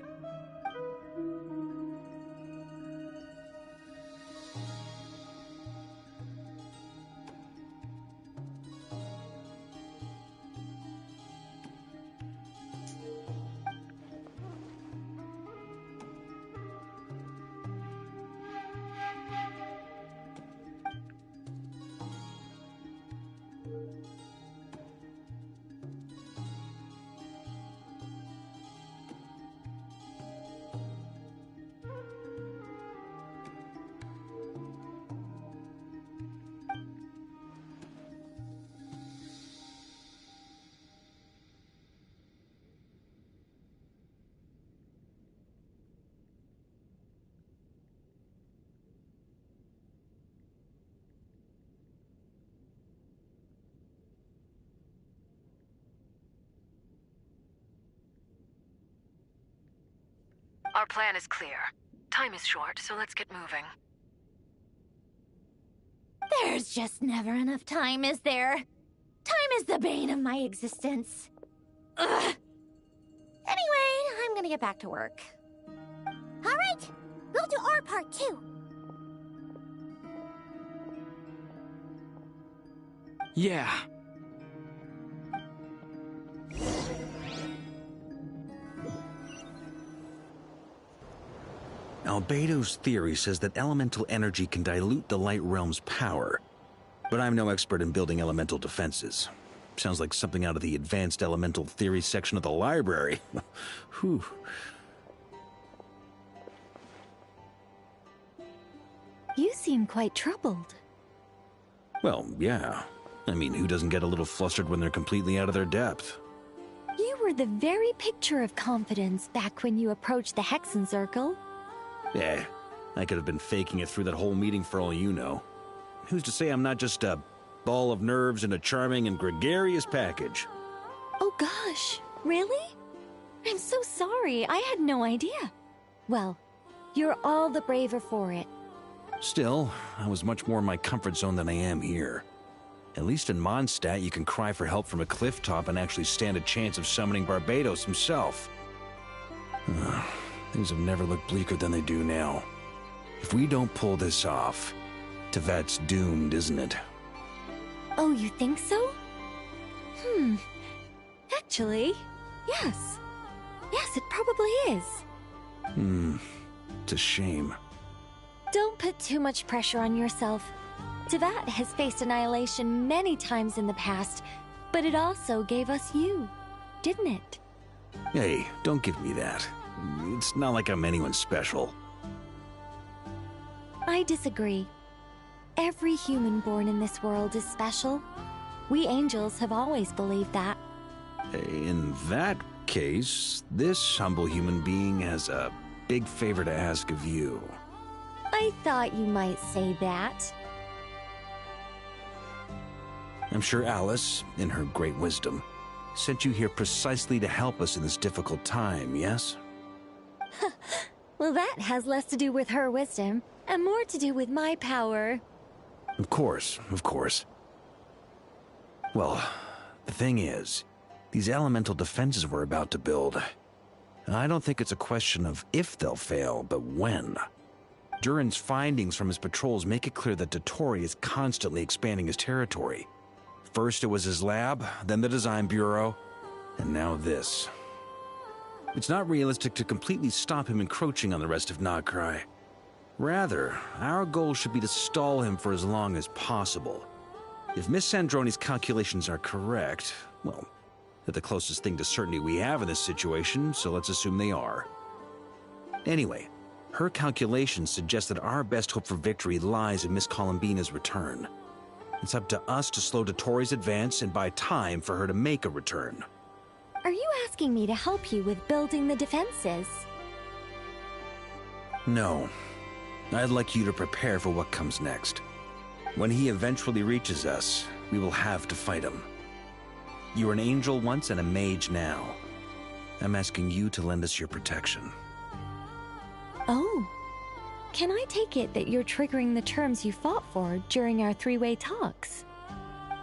Our plan is clear. Time is short, so let's get moving. There's just never enough time, is there? Time is the bane of my existence. Ugh. Anyway, I'm gonna get back to work. All right, we'll do our part too. Yeah. Albedo's theory says that elemental energy can dilute the Light Realm's power. But I'm no expert in building elemental defenses. Sounds like something out of the Advanced Elemental Theory section of the library. Whew. You seem quite troubled. Well, yeah. I mean, who doesn't get a little flustered when they're completely out of their depth? You were the very picture of confidence back when you approached the Hexen Circle. I could have been faking it through that whole meeting for all you know. Who's to say I'm not just a ball of nerves in a charming and gregarious package? Oh gosh, really? I'm so sorry, I had no idea. Well, you're all the braver for it. Still, I was much more in my comfort zone than I am here. At least in Mondstadt, you can cry for help from a cliff top and actually stand a chance of summoning Barbados himself. Things have never looked bleaker than they do now. If we don't pull this off, Tevat's doomed, isn't it? Oh, you think so? Actually, yes. Yes, it probably is. It's a shame. Don't put too much pressure on yourself. Tevat has faced annihilation many times in the past, but it also gave us you, didn't it? Hey, don't give me that. It's not like I'm anyone special. I disagree. Every human born in this world is special. We angels have always believed that. In that case, this humble human being has a big favor to ask of you. I thought you might say that. I'm sure Alice, in her great wisdom, sent you here precisely to help us in this difficult time, yes? Well, that has less to do with her wisdom, and more to do with my power. Of course, of course. Well, the thing is, these elemental defenses we're about to build, I don't think it's a question of if they'll fail, but when. Durin's findings from his patrols make it clear that Dottore is constantly expanding his territory. First it was his lab, then the design bureau, and now this. It's not realistic to completely stop him encroaching on the rest of Nagcry. Rather, our goal should be to stall him for as long as possible. If Miss Sandroni's calculations are correct, well, they're the closest thing to certainty we have in this situation, so let's assume they are. Anyway, her calculations suggest that our best hope for victory lies in Miss Columbina's return. It's up to us to slow Dottore's advance and buy time for her to make a return. Are you asking me to help you with building the defenses? No. I'd like you to prepare for what comes next. When he eventually reaches us, we will have to fight him. You were an angel once and a mage now. I'm asking you to lend us your protection. Oh. Can I take it that you're triggering the terms you fought for during our three-way talks?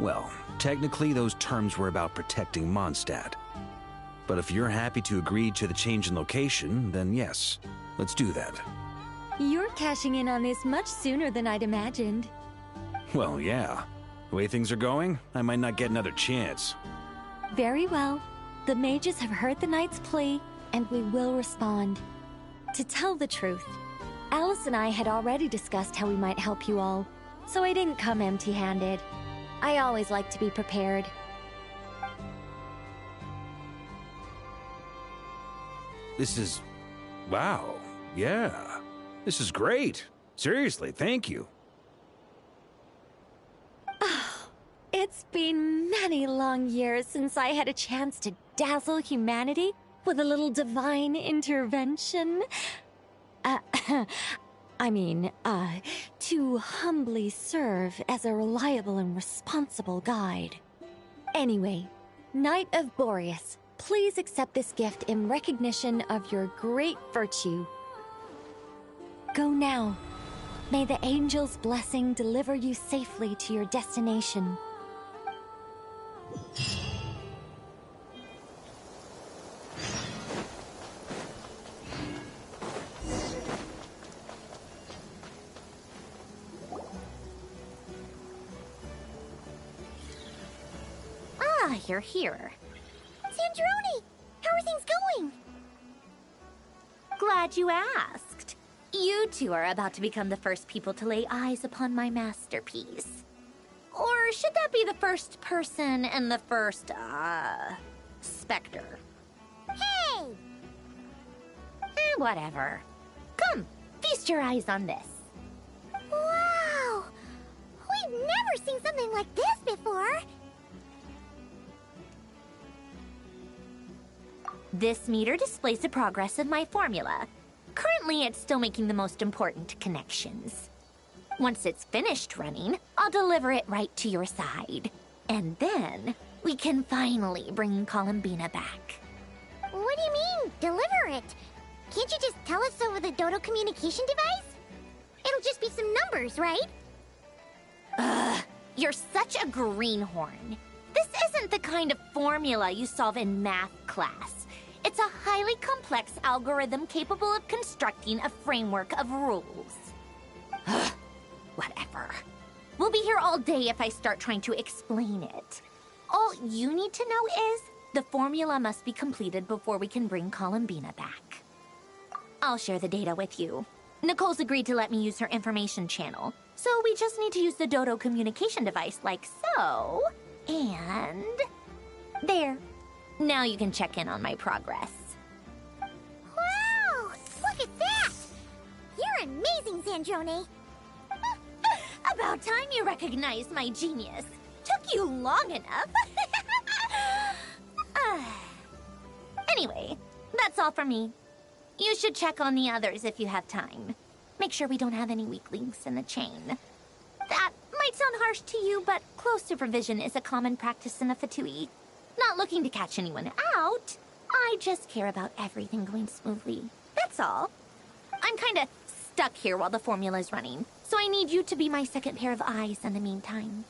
Well, technically those terms were about protecting Mondstadt. But if you're happy to agree to the change in location, then yes, let's do that. You're cashing in on this much sooner than I'd imagined. Well, yeah. The way things are going, I might not get another chance. Very well. The mages have heard the knight's plea, and we will respond. To tell the truth, Alice and I had already discussed how we might help you all, so I didn't come empty-handed. I always like to be prepared. This is... wow. Yeah. This is great. Seriously, thank you. It's been many long years since I had a chance to dazzle humanity with a little divine intervention. To humbly serve as a reliable and responsible guide. Anyway, Knight of Boreas, please accept this gift in recognition of your great virtue. Go now. May the angel's blessing deliver you safely to your destination. Ah, you're here. Sandroni! How are things going? Glad you asked. You two are about to become the first people to lay eyes upon my masterpiece. Or should that be the first person and the first, specter? Hey! Whatever. Come, feast your eyes on this. Wow! We've never seen something like this before! This meter displays the progress of my formula. Currently, it's still making the most important connections. Once it's finished running, I'll deliver it right to your side. And then, we can finally bring Columbina back. What do you mean, deliver it? Can't you just tell us over the Dodo communication device? It'll just be some numbers, right? Ugh, you're such a greenhorn. This isn't the kind of formula you solve in math class. It's a highly complex algorithm capable of constructing a framework of rules. Ugh, whatever. here all day if I start trying to explain it. All you need to know is the formula must be completed before we can bring Columbina back. I'll share the data with you. Nicole's agreed to let me use her information channel, so we just need to use the Dodo communication device like so. And... there. Now you can check in on my progress. Wow! Look at that! You're amazing, Zandrone! About time you recognized my genius. Took you long enough. Anyway, that's all for me. You should check on the others if you have time. Make sure we don't have any weak links in the chain. That might sound harsh to you, but close supervision is a common practice in the Fatui. Not looking to catch anyone out. I just care about everything going smoothly. That's all. I'm kinda stuck here while the formula's running, so I need you to be my second pair of eyes in the meantime.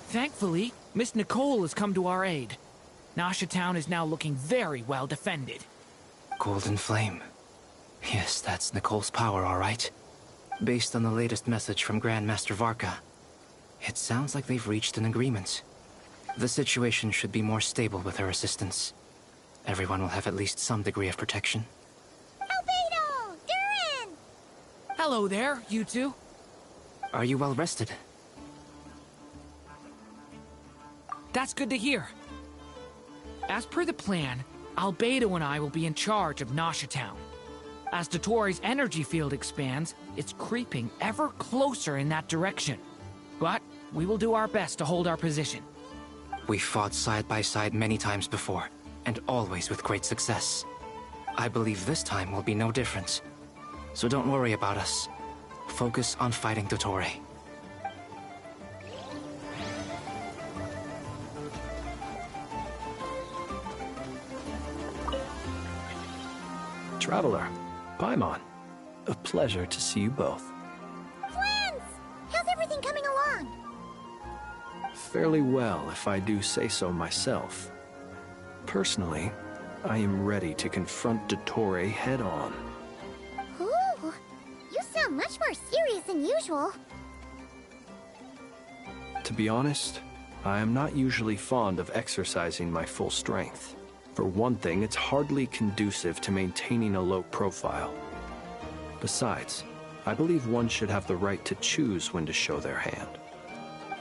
Thankfully, Miss Nicole has come to our aid. Nasha Town is now looking very well defended. Golden Flame. Yes, that's Nicole's power, all right. Based on the latest message from Grandmaster Varka, it sounds like they've reached an agreement. The situation should be more stable with her assistance. Everyone will have at least some degree of protection. Albedo! Durin! Hello there, you two. Are you well rested? That's good to hear. As per the plan, Albedo and I will be in charge of Nasha Town. As Dottoro's energy field expands, it's creeping ever closer in that direction. But we will do our best to hold our position. We fought side by side many times before, and always with great success. I believe this time will be no different. So don't worry about us. Focus on fighting Dottore. Traveler, Paimon, a pleasure to see you both. Friends! How's everything coming along? Fairly well, if I do say so myself. Personally, I am ready to confront Dottore head-on. Ooh, you sound much more serious than usual. To be honest, I am not usually fond of exercising my full strength. For one thing, it's hardly conducive to maintaining a low profile. Besides, I believe one should have the right to choose when to show their hand.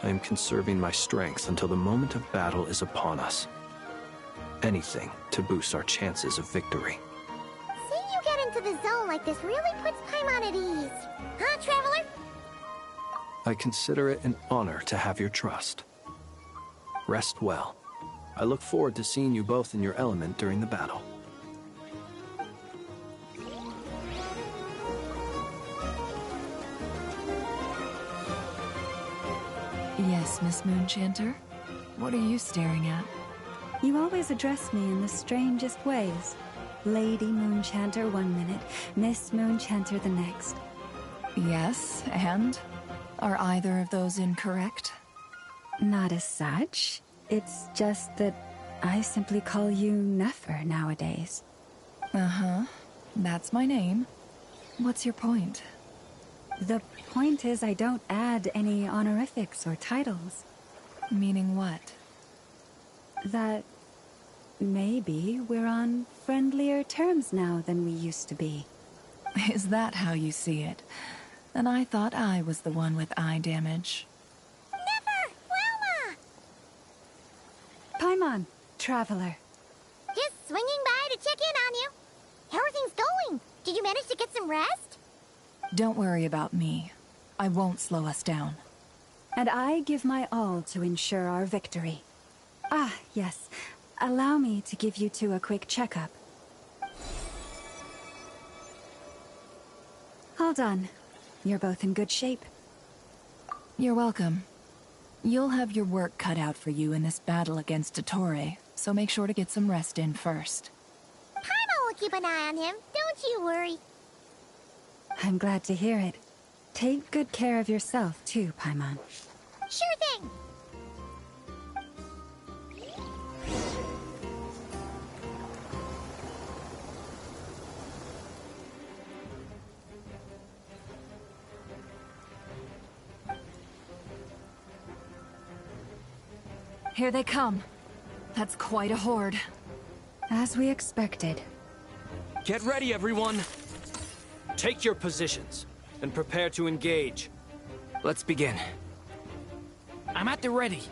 I am conserving my strength until the moment of battle is upon us. Anything to boost our chances of victory. Seeing you get into the zone like this really puts Paimon at ease. Huh, Traveler? I consider it an honor to have your trust. Rest well. I look forward to seeing you both in your element during the battle. Yes, Miss Moonchanter? What are you staring at? You always address me in the strangest ways. Lady Moonchanter one minute, Miss Moonchanter the next. Yes, and? Are either of those incorrect? Not as such. It's just that I simply call you Nefer nowadays. Uh-huh. That's my name. What's your point? The point is I don't add any honorifics or titles. Meaning what? That maybe we're on friendlier terms now than we used to be. Is that how you see it? And I thought I was the one with eye damage. Never! Wilma! Paimon, Traveler. Just swinging by to check in on you. How are things going? Did you manage to get some rest? Don't worry about me. I won't slow us down. And I give my all to ensure our victory. Ah, yes. Allow me to give you two a quick checkup. All done. You're both in good shape. You're welcome. You'll have your work cut out for you in this battle against Dottore, so make sure to get some rest in first. Paimon will keep an eye on him, don't you worry. I'm glad to hear it. Take good care of yourself, too, Paimon. Sure thing! Here they come. That's quite a horde. As we expected. Get ready, everyone! Take your positions, and prepare to engage. Let's begin. I'm at the ready.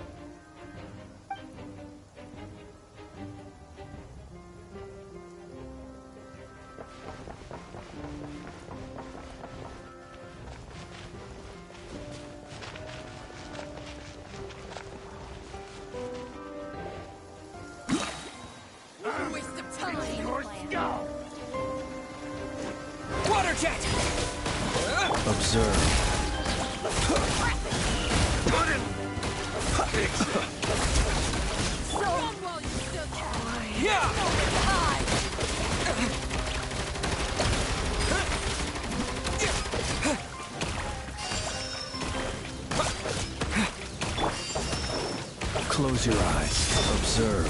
Observe. Close your eyes. Observe.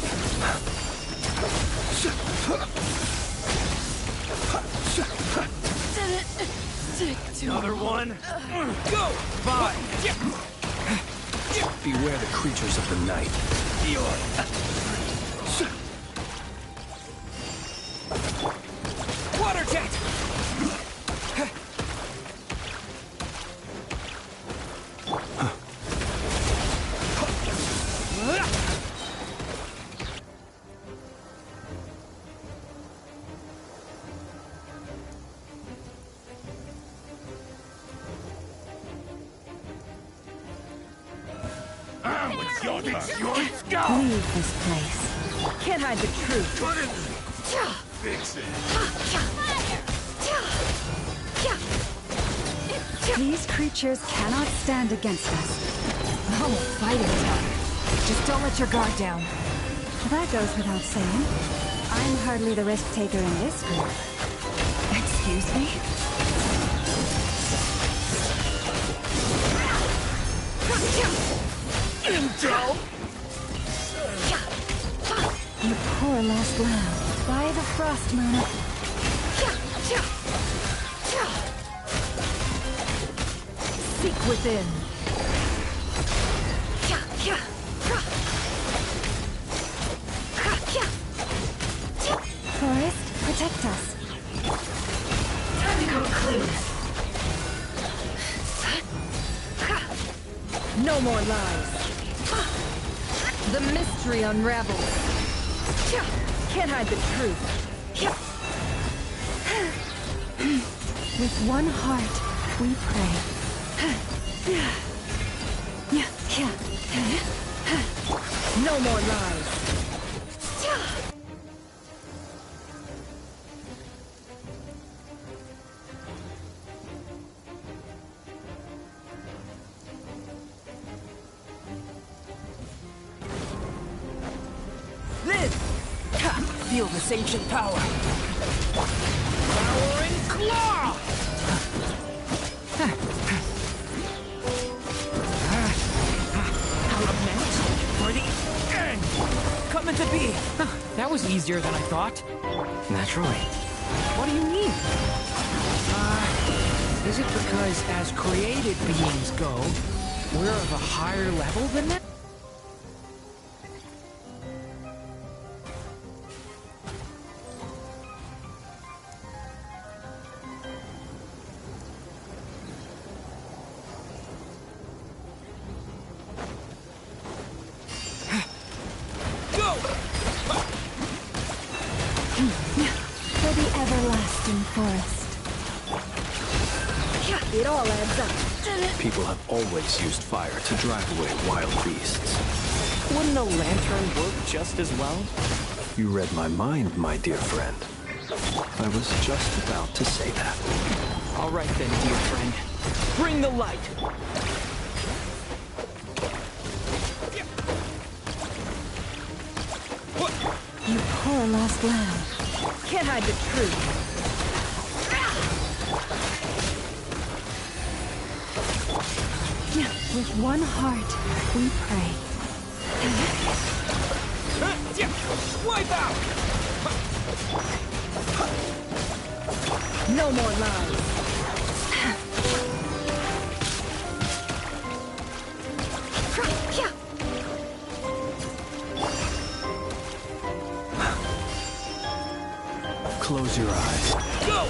Another one. Go! 5. Beware the creatures of the night. Water jet! Leave this place. Can't hide the truth. Fix it. These creatures cannot stand against us. Oh, fighting tough. Just don't let your guard down. That goes without saying. I'm hardly the risk taker in this group. Excuse me? Intel! You poor lost lamb. By the frost moon. Seek within. Forest, protect us. Time to conclude. No more lies. The mystery unravels. Can't hide the truth. With one heart, we pray. No more lies. Feel this ancient power. Powering claw! Element for the end! Coming to be! That was easier than I thought. Naturally. What do you mean? Is it because as created beings go, we're of a higher level than that? For the everlasting forest. It all adds up. People have always used fire to drive away wild beasts. Wouldn't a lantern work just as well? You read my mind, my dear friend. I was just about to say that. All right then, dear friend. Bring the light! poor lost lamb. Can't hide the truth. With one heart, we pray. Wipe out! No more lies. Close your eyes. Go!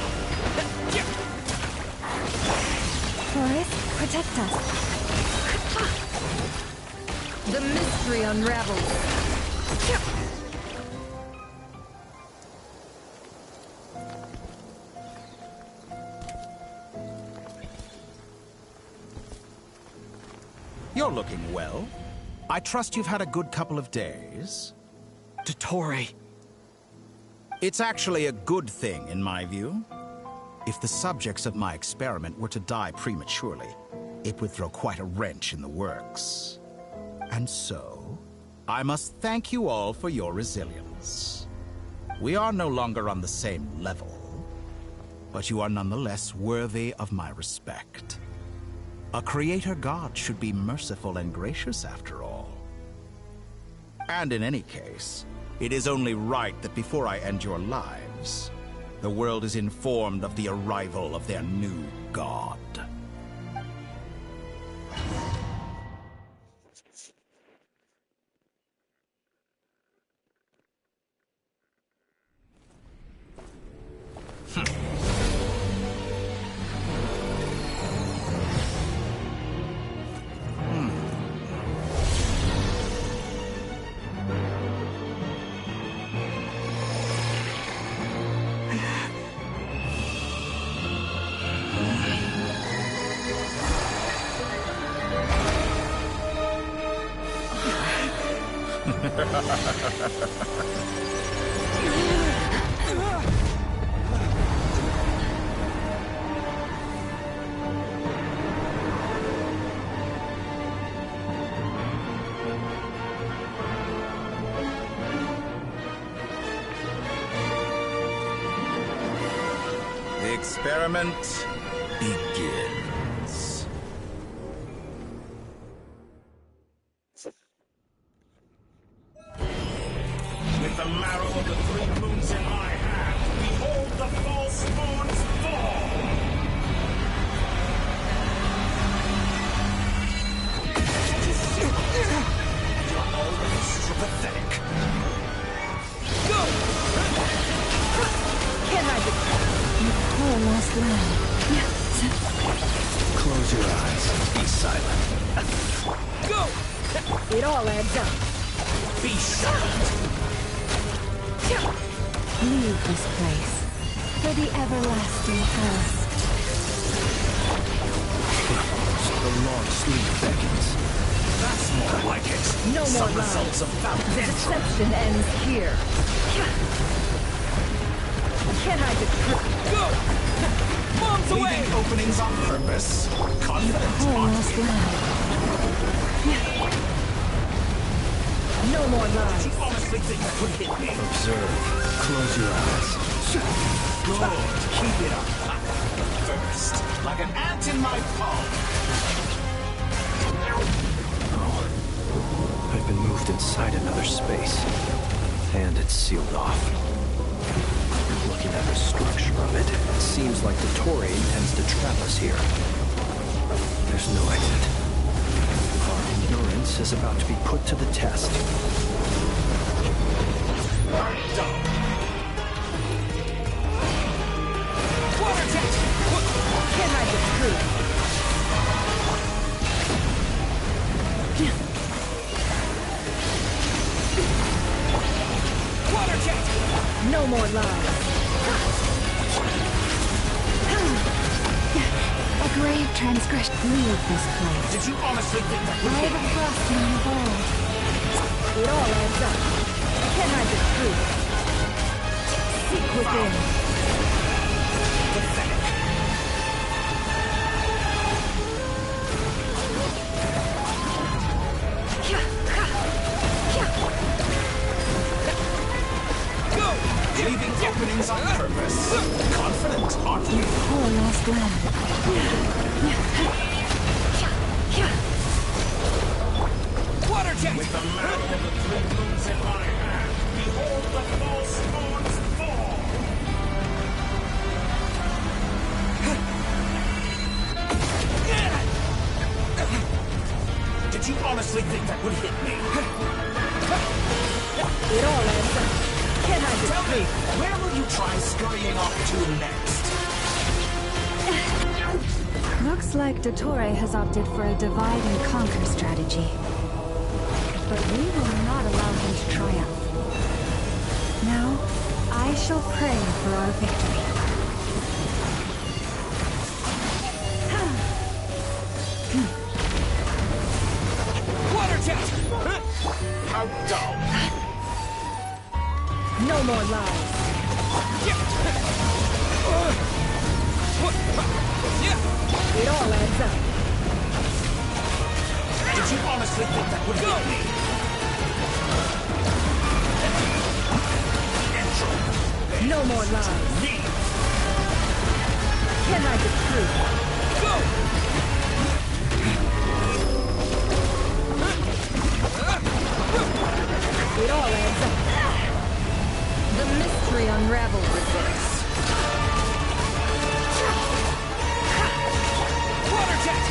Forest, protect us. The mystery unravels. You're looking well. I trust you've had a good couple of days. Dottore. It's actually a good thing, in my view. If the subjects of my experiment were to die prematurely, it would throw quite a wrench in the works. And so, I must thank you all for your resilience. We are no longer on the same level, but you are nonetheless worthy of my respect. A creator god should be merciful and gracious after all. And in any case, it is only right that before I end your lives, the world is informed of the arrival of their new god. The experiment begins. With the marrow of the three moons in my hand, behold the false moons fall! You're always so pathetic. Go! Can't hide the Poor lost lamb. Close your eyes. Be silent. Go! It all adds up. Be silent! Leave this place for the everlasting past. The long sleeve beckons. That's more like it. No more Some lies. results of The deception ends here. Can't hide the truth. Go! Bombs away! Leaving openings on purpose. Confident, Poor aren't lost you? lamb. No more lies. Did you honestly think that would hit me? Observe. Close your eyes. Good. Keep it up. First, like an ant in my palm. I've been moved inside another space, and it's sealed off. Looking at the structure of it, it seems like Dottore intends to trap us here. There's no exit. Our endurance is about to be put to the test. I'm done. Water jet! Can't hide the truth. Water jet! No more lies. A grave transgression. Leave this place. Did you honestly think that would I hit have a me? crossing involved. It all adds up. Can't hide the truth. Seek within. Pathetic. Go! Leaving openings on purpose. Confident, aren't we? Poor lost land. Water jet! With the map of the three moons in my hand, behold the false moon's fall! Did you honestly think that would hit me? It all adds up. Can I just Tell me, where will you try scurrying off to next? Looks like Dottore has opted for a divide and conquer strategy. But we will not allow him to triumph. Now, I shall pray for our victory. Water jet! How dull. no more lies? It all adds up. Did you honestly think that would hit me? No more lies. Can I get through? Go! It all adds up. The mystery unraveled with this. Water jet!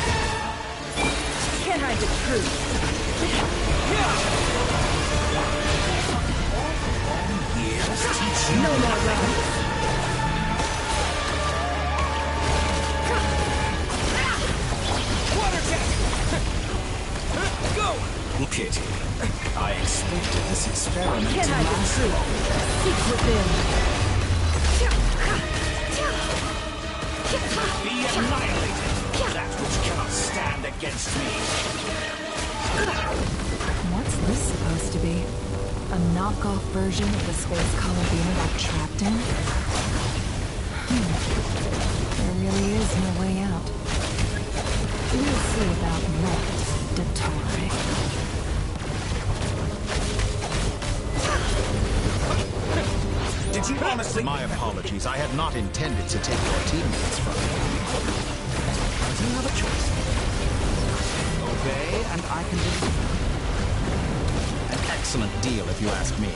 Can I get through? No more lies. Water jet! Go! Pity. I expected this experiment Can to I get last through? longer. Seek within. Be annihilated. That which cannot stand against me. What's this supposed to be? A knockoff version of the space Columbina got trapped in? There really is no way out. We'll see about that, Dottore. Did you honestly? My apologies. I had not intended to take your teammates from you. But you have a choice. Obey, and I can defeat. An excellent deal, if you ask me.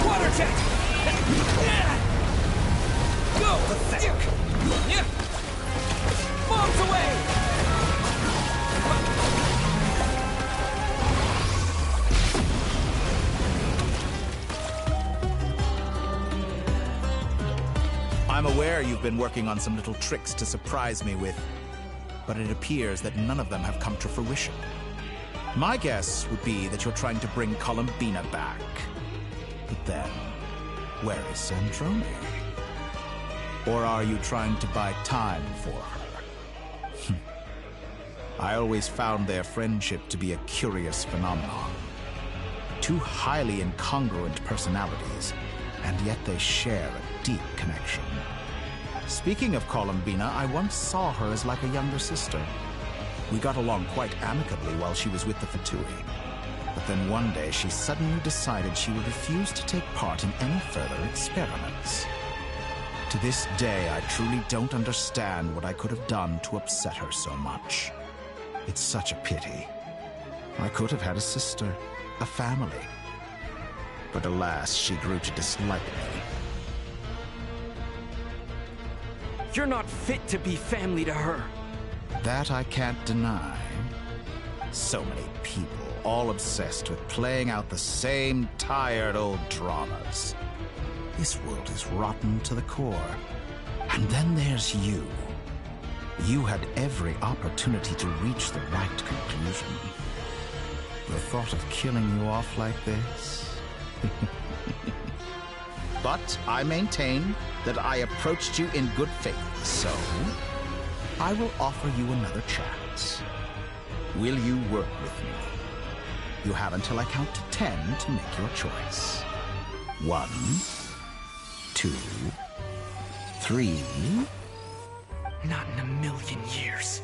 Water jet! Go! Pathetic. Bombs away! I'm aware you've been working on some little tricks to surprise me with, but it appears that none of them have come to fruition. My guess would be that you're trying to bring Columbina back. But then, where is Sandrone? Or are you trying to buy time for her? I always found their friendship to be a curious phenomenon. Two highly incongruent personalities, and yet they share a deep connection. Speaking of Columbina, I once saw her as like a younger sister. We got along quite amicably while she was with the Fatui. But then one day she suddenly decided she would refuse to take part in any further experiments. To this day, I truly don't understand what I could have done to upset her so much. It's such a pity. I could have had a sister, a family. But alas, she grew to dislike me. You're not fit to be family to her. That I can't deny. So many people, all obsessed with playing out the same tired old dramas. This world is rotten to the core. And then there's you. You had every opportunity to reach the right conclusion. The thought of killing you off like this? But I maintain that I approached you in good faith, so I will offer you another chance. Will you work with me? You have until I count to 10 to make your choice. 1, 2, 3, Not in a million years.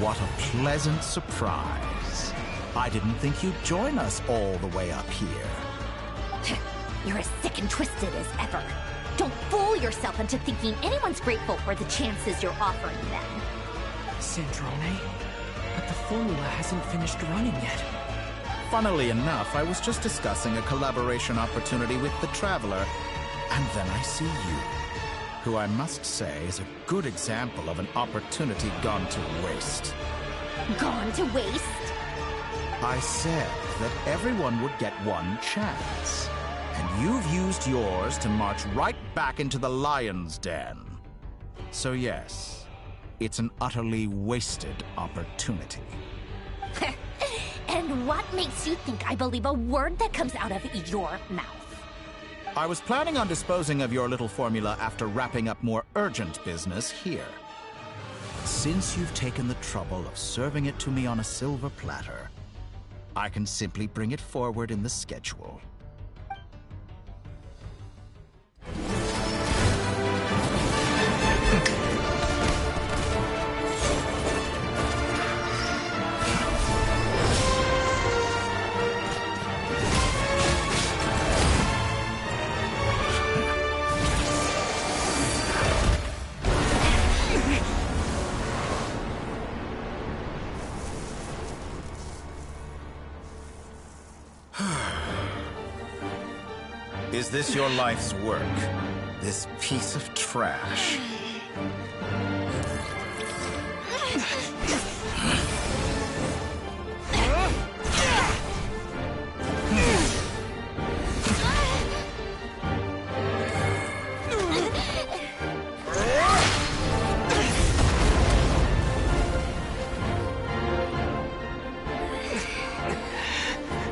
What a pleasant surprise. I didn't think you'd join us all the way up here. You're as sick and twisted as ever. Don't fool yourself into thinking anyone's grateful for the chances you're offering them. Sandrone? But the formula hasn't finished running yet. Funnily enough, I was just discussing a collaboration opportunity with the Traveler, and then I see you, who I must say is a good example of an opportunity gone to waste. Gone to waste? I said that everyone would get one chance, and you've used yours to march right back into the lion's den. So yes, it's an utterly wasted opportunity. And what makes you think I believe a word that comes out of your mouth? I was planning on disposing of your little formula after wrapping up more urgent business here. Since you've taken the trouble of serving it to me on a silver platter, I can simply bring it forward in the schedule. Is this your life's work? This piece of trash?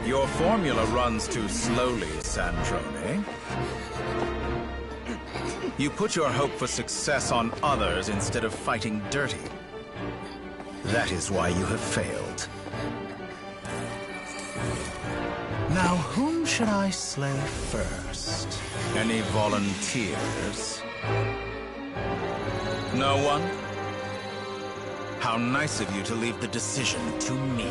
Your formula runs too slowly, Sandrone. You put your hope for success on others instead of fighting dirty. That is why you have failed. Now, whom should I slay first? Any volunteers? No one? How nice of you to leave the decision to me.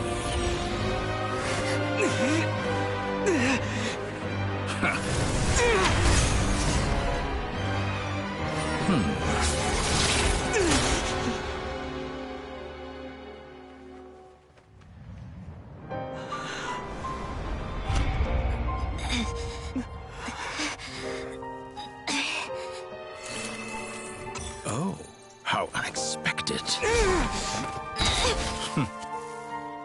Oh, how unexpected.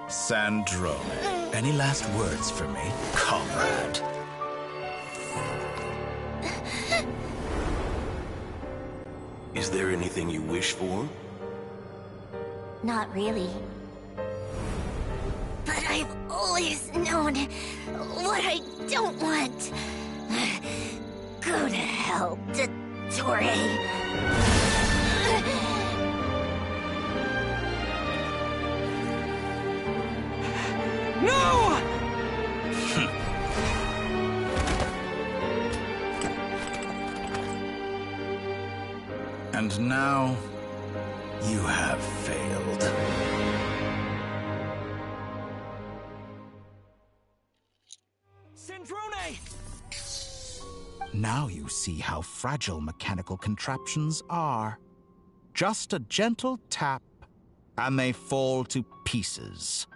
Sandrone, any last words for me, comrade? Is there anything you wish for? Not really. But I've always known what I don't want. Go to hell, Dottore. No! And now, you have failed. Sandrone! Now you see how fragile mechanical contraptions are. Just a gentle tap, and they fall to pieces.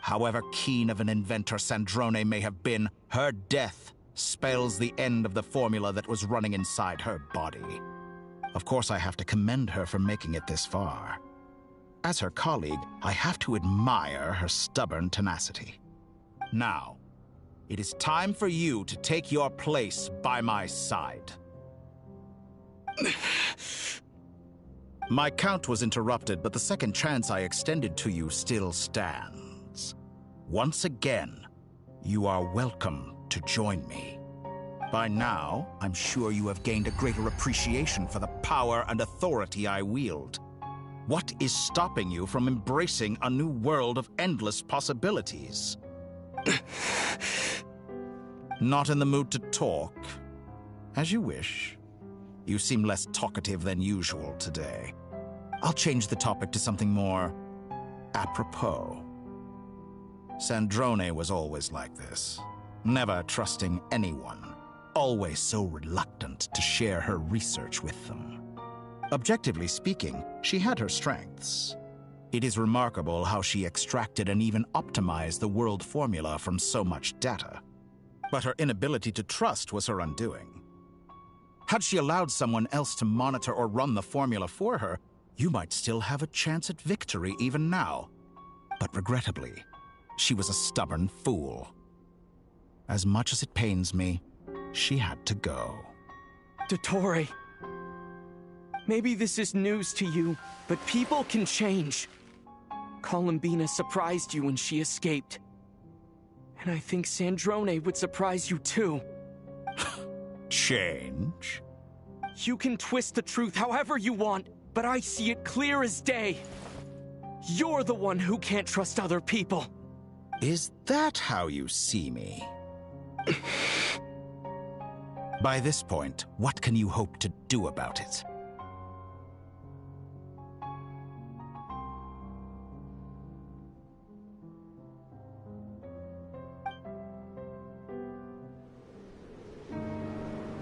However keen of an inventor Sandrone may have been, her death spells the end of the formula that was running inside her body. Of course, I have to commend her for making it this far. As her colleague, I have to admire her stubborn tenacity. Now, it is time for you to take your place by my side. My count was interrupted, but the second chance I extended to you still stands. Once again, you are welcome to join me. By now, I'm sure you have gained a greater appreciation for the power and authority I wield. What is stopping you from embracing a new world of endless possibilities? Not in the mood to talk? As you wish. You seem less talkative than usual today. I'll change the topic to something more apropos. Sandrone was always like this, never trusting anyone, always so reluctant to share her research with them. Objectively speaking, she had her strengths. It is remarkable how she extracted and even optimized the world formula from so much data. But her inability to trust was her undoing. Had she allowed someone else to monitor or run the formula for her, you might still have a chance at victory even now. But regrettably, she was a stubborn fool. As much as it pains me, she had to go. Dottore, maybe this is news to you, but people can change. Columbina surprised you when she escaped. And I think Sandrone would surprise you too. Change? You can twist the truth however you want, but I see it clear as day. You're the one who can't trust other people. Is that how you see me? By this point, what can you hope to do about it?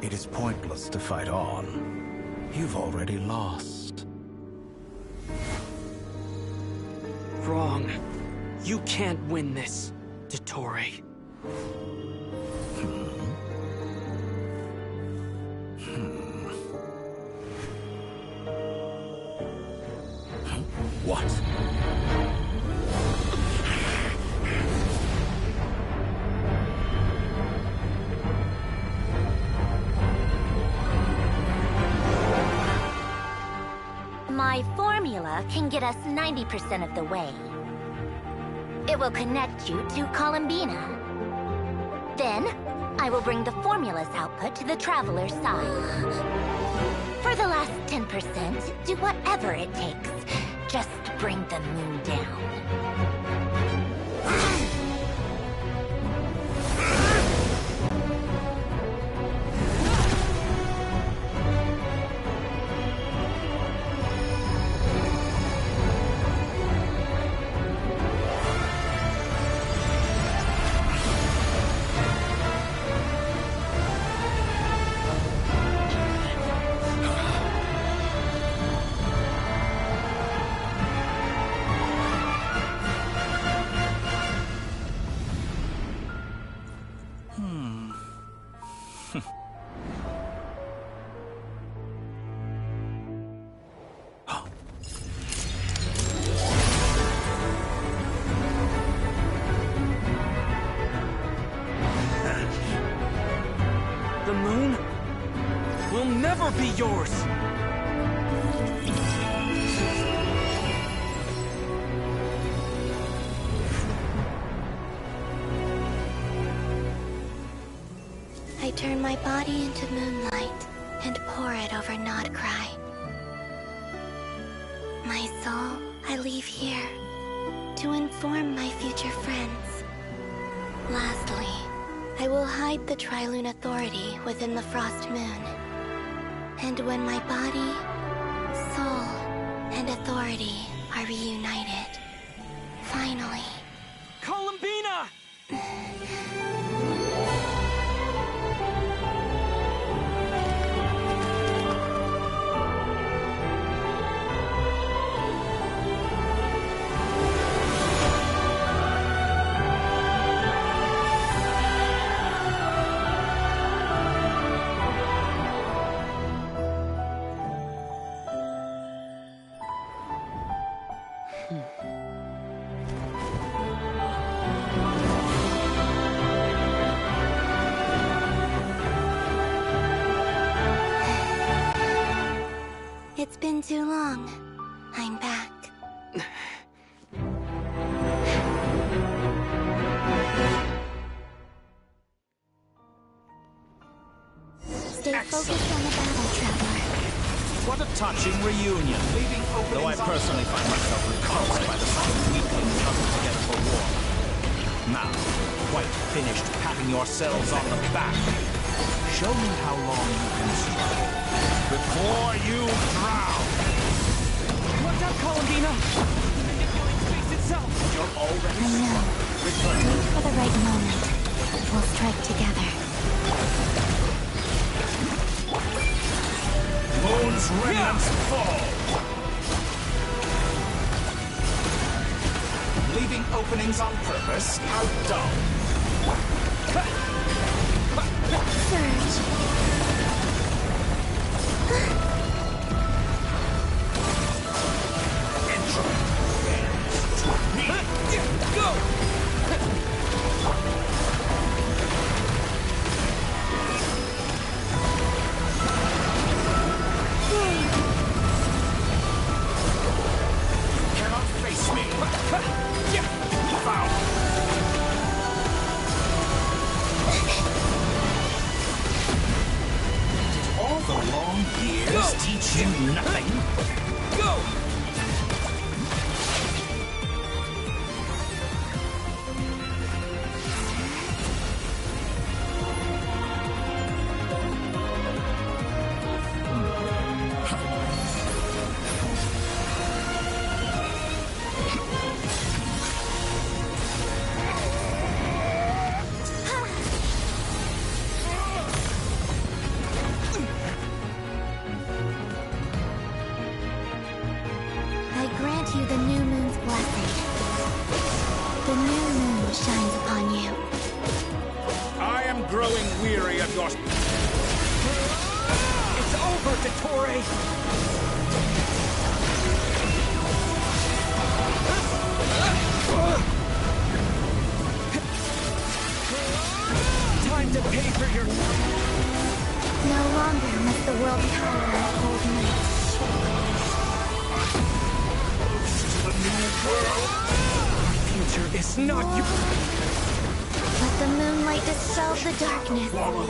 It is pointless to fight on. You've already lost. Wrong. You can't win this, Dottore. What? My formula can get us 90% of the way. It will connect you to Columbina. Then, I will bring the formula's output to the Traveler's side. For the last 10%, do whatever it takes. Just bring the moon down. The moon will never be yours! I turn my body into moonlight and pour it over Nodcry. My soul, I leave here to inform my future friends. Lastly, I will hide the Trilune Authority within the Frost Moon. And when my body, soul, and authority are reunited, finally... Columbina! It's been too long. I'm back. What a touching reunion. Though I personally find myself repulsed by the sight of weaklings huddled together for war. Now, quite finished patting yourselves on the back, show me how long you can struggle before you drown. Watch out, Columbina! The manipulating space itself! You're already I know. Wait for the right moment. We'll strike together. Moon's remnants fall. Leaving openings on purpose? How dull. Surge. Go! Cannot face me. Found. Did all the long years teach you nothing? Go! I grant you the new moon's blessing. The new moon shines upon you. I am growing weary of your... It's over, Dottore! Time to pay for your... No longer must the world tolerate a cold night. Our future is not you. Let the moonlight dispel the darkness. Wallow in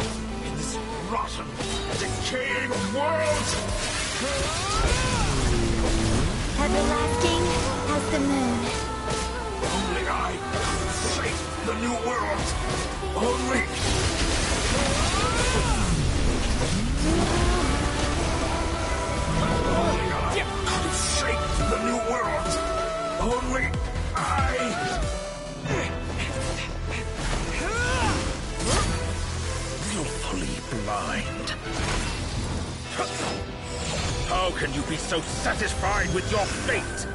this rotten, decaying world! Everlasting as the moon. Only I can shape the new world! Only... Only I could shape the new world! Only I... Willfully blind. How can you be so satisfied with your fate?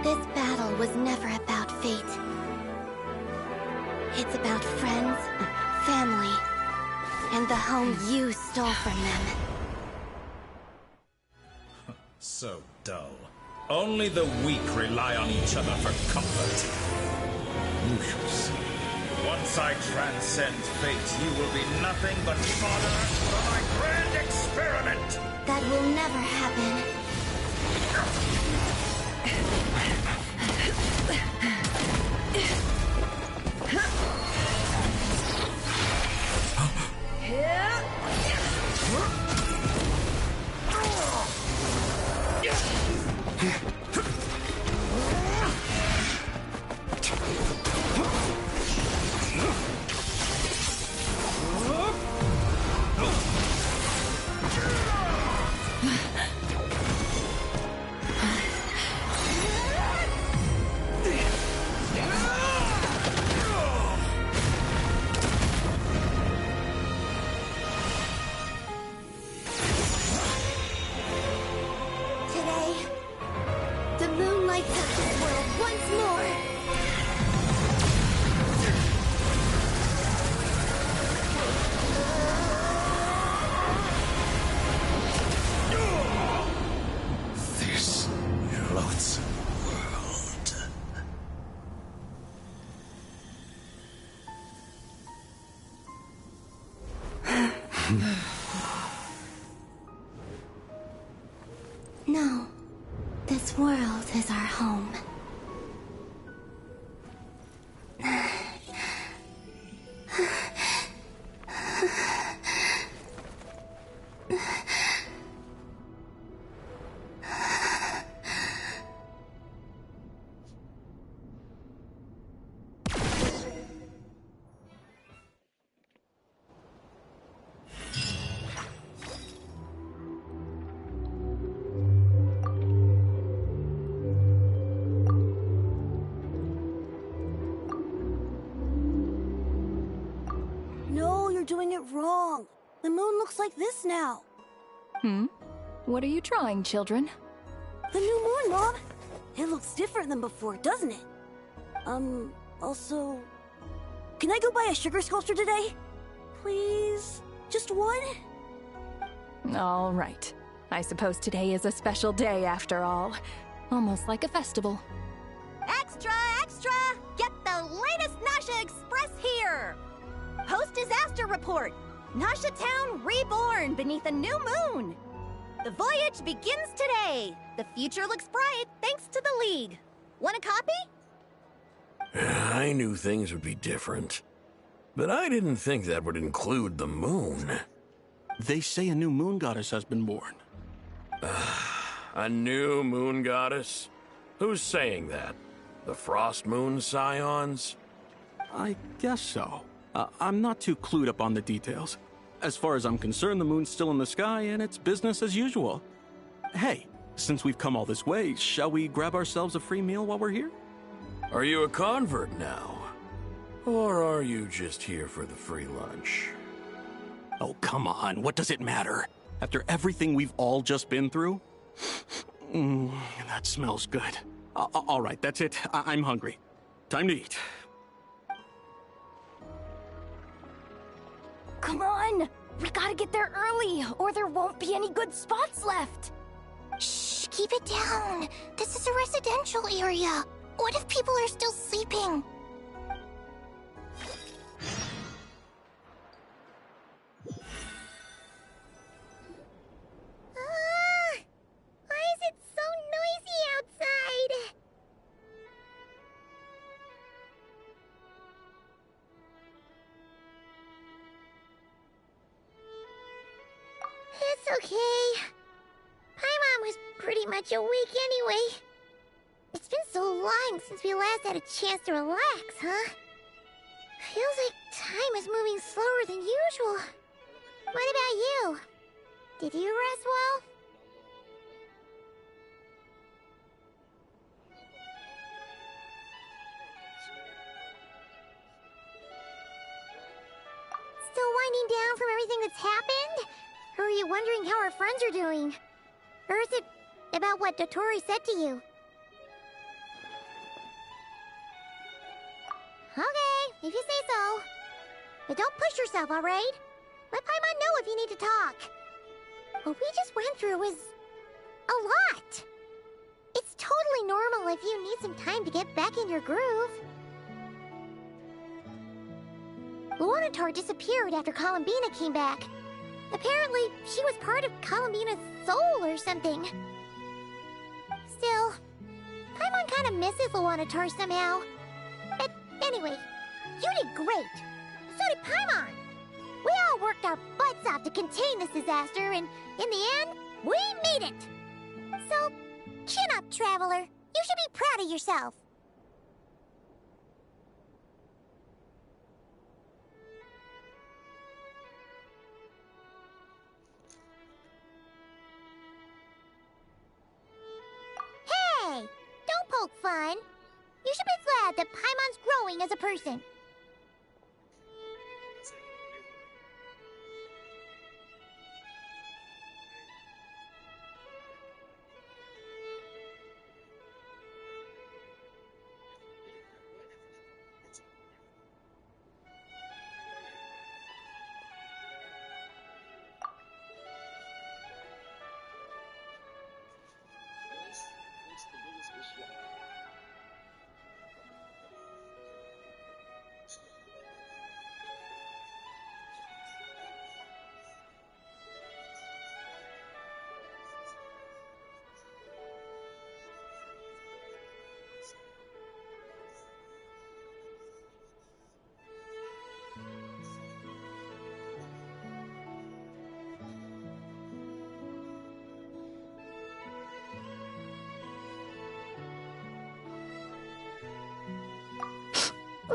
This battle was never about fate. It's about friends, family, and the home you stole from them. So dull. Only the weak rely on each other for comfort. You shall see. Once I transcend fate, you will be nothing but fodder for my grand experiment! That will never happen. No. This world is our home. No, you're doing it wrong. The moon looks like this now. What are you drawing, children? The new moon, Mom! It looks different than before, doesn't it? Also... Can I go buy a sugar sculpture today? Please? Just one? All right. I suppose today is a special day after all. Almost like a festival. Extra, extra! Get the latest Nasha Express here! Post-disaster report! Nasha Town reborn beneath a new moon! The voyage begins today! The future looks bright thanks to the League. Want a copy? I knew things would be different. But I didn't think that would include the moon. They say a new moon goddess has been born. A new moon goddess? Who's saying that? The Frost Moon Scions? I guess so. I'm not too clued up on the details. As far as I'm concerned, the moon's still in the sky and it's business as usual. Hey, since we've come all this way, shall we grab ourselves a free meal while we're here? Are you a convert now? Or are you just here for the free lunch? Oh, come on. What does it matter? After everything we've all just been through? That smells good. All right, that's it. I'm hungry. Time to eat. Come on! We gotta get there early, or there won't be any good spots left! Shh, keep it down. This is a residential area. What if people are still sleeping? Why is it so noisy outside? It's okay. Paimon was pretty much awake anyway. It's been so long since we last had a chance to relax, huh? Feels like time is moving slower than usual. What about you? Did you rest well? Still winding down from everything that's happened? Or are you wondering how our friends are doing? Or is it about what Dotori said to you? Okay, if you say so. But don't push yourself, alright? Let Paimon know if you need to talk. What we just went through was a lot. It's totally normal if you need some time to get back in your groove. Luanatar disappeared after Columbina came back. Apparently, she was part of Columbina's soul or something. Still, Paimon kind of misses Luanatar somehow. But anyway, you did great. So did Paimon. We all worked our butts off to contain this disaster, and in the end, we made it. So, chin up, Traveler. You should be proud of yourself. Hey! Don't poke fun. You should be glad that Paimon's growing as a person.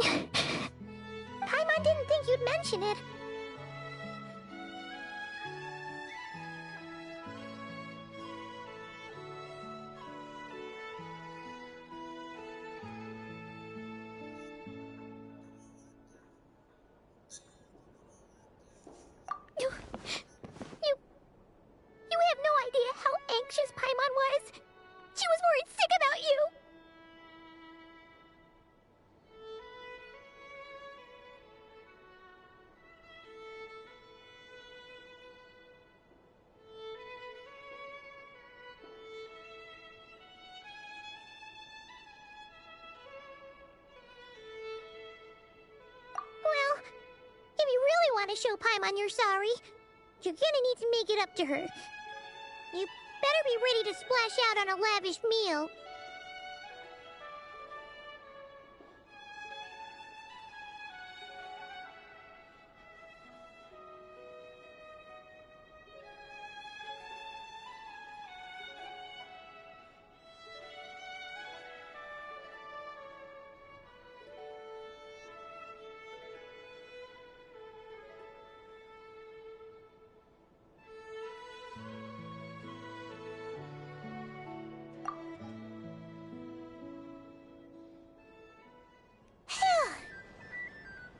Paimon didn't think you'd mention it. You have no idea how anxious Paimon was. She was worried sick about you. Well, if you really want to show Paimon you're sorry, you're gonna need to make it up to her. You better be ready to splash out on a lavish meal.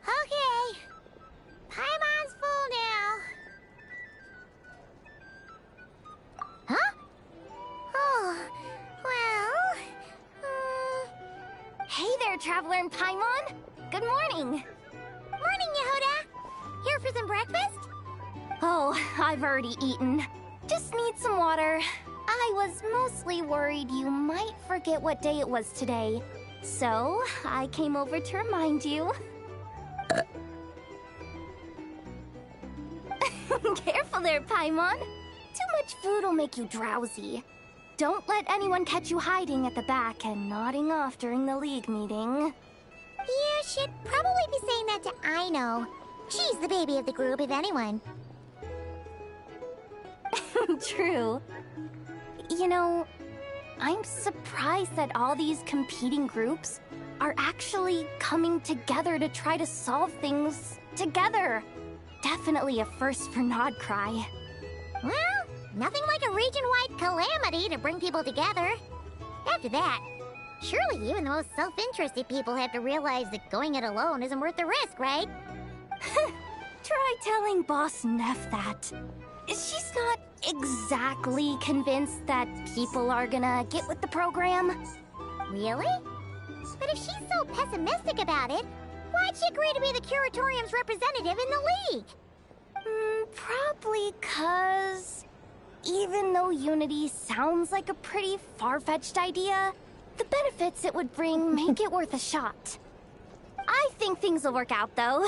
Okay. Paimon's full now. Huh? Oh, well... Hey there, Traveler and Paimon! Good morning! Morning, Yehuda! Here for some breakfast? Oh, I've already eaten. Just need some water. I was mostly worried you might forget what day it was today. So, I came over to remind you. Careful there, Paimon. Too much food will make you drowsy. Don't let anyone catch you hiding at the back and nodding off during the League meeting. You should probably be saying that to Aino. She's the baby of the group, if anyone. True. You know, I'm surprised that all these competing groups are actually coming together to try to solve things together. Definitely a first for Nodcry. Well, nothing like a region-wide calamity to bring people together. After that, surely even the most self-interested people have to realize that going it alone isn't worth the risk, right? Try telling Boss Neff that. She's not exactly convinced that people are gonna get with the program. Really? But if she's so pessimistic about it, why'd she agree to be the Curatorium's representative in the League? Probably 'cause even though Unity sounds like a pretty far-fetched idea, the benefits it would bring make it worth a shot. I think things will work out, though.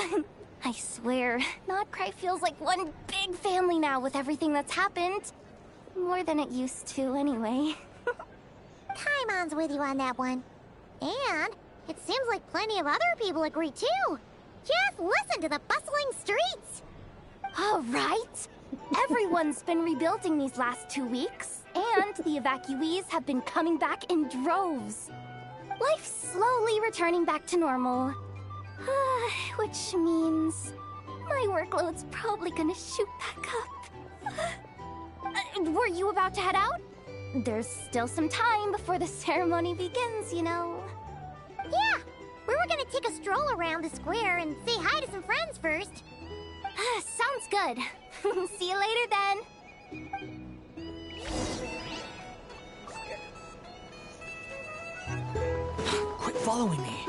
I swear, Nodcry feels like one big family now with everything that's happened. More than it used to, anyway. Paimon's with you on that one. And it seems like plenty of other people agree, too. Just listen to the bustling streets. All right. Everyone's been rebuilding these last 2 weeks, and the evacuees have been coming back in droves. Life's slowly returning back to normal. Which means my workload's probably gonna shoot back up. Were you about to head out? There's still some time before the ceremony begins, you know. Yeah, we were gonna take a stroll around the square and say hi to some friends first. Sounds good. See you later then. Quit following me.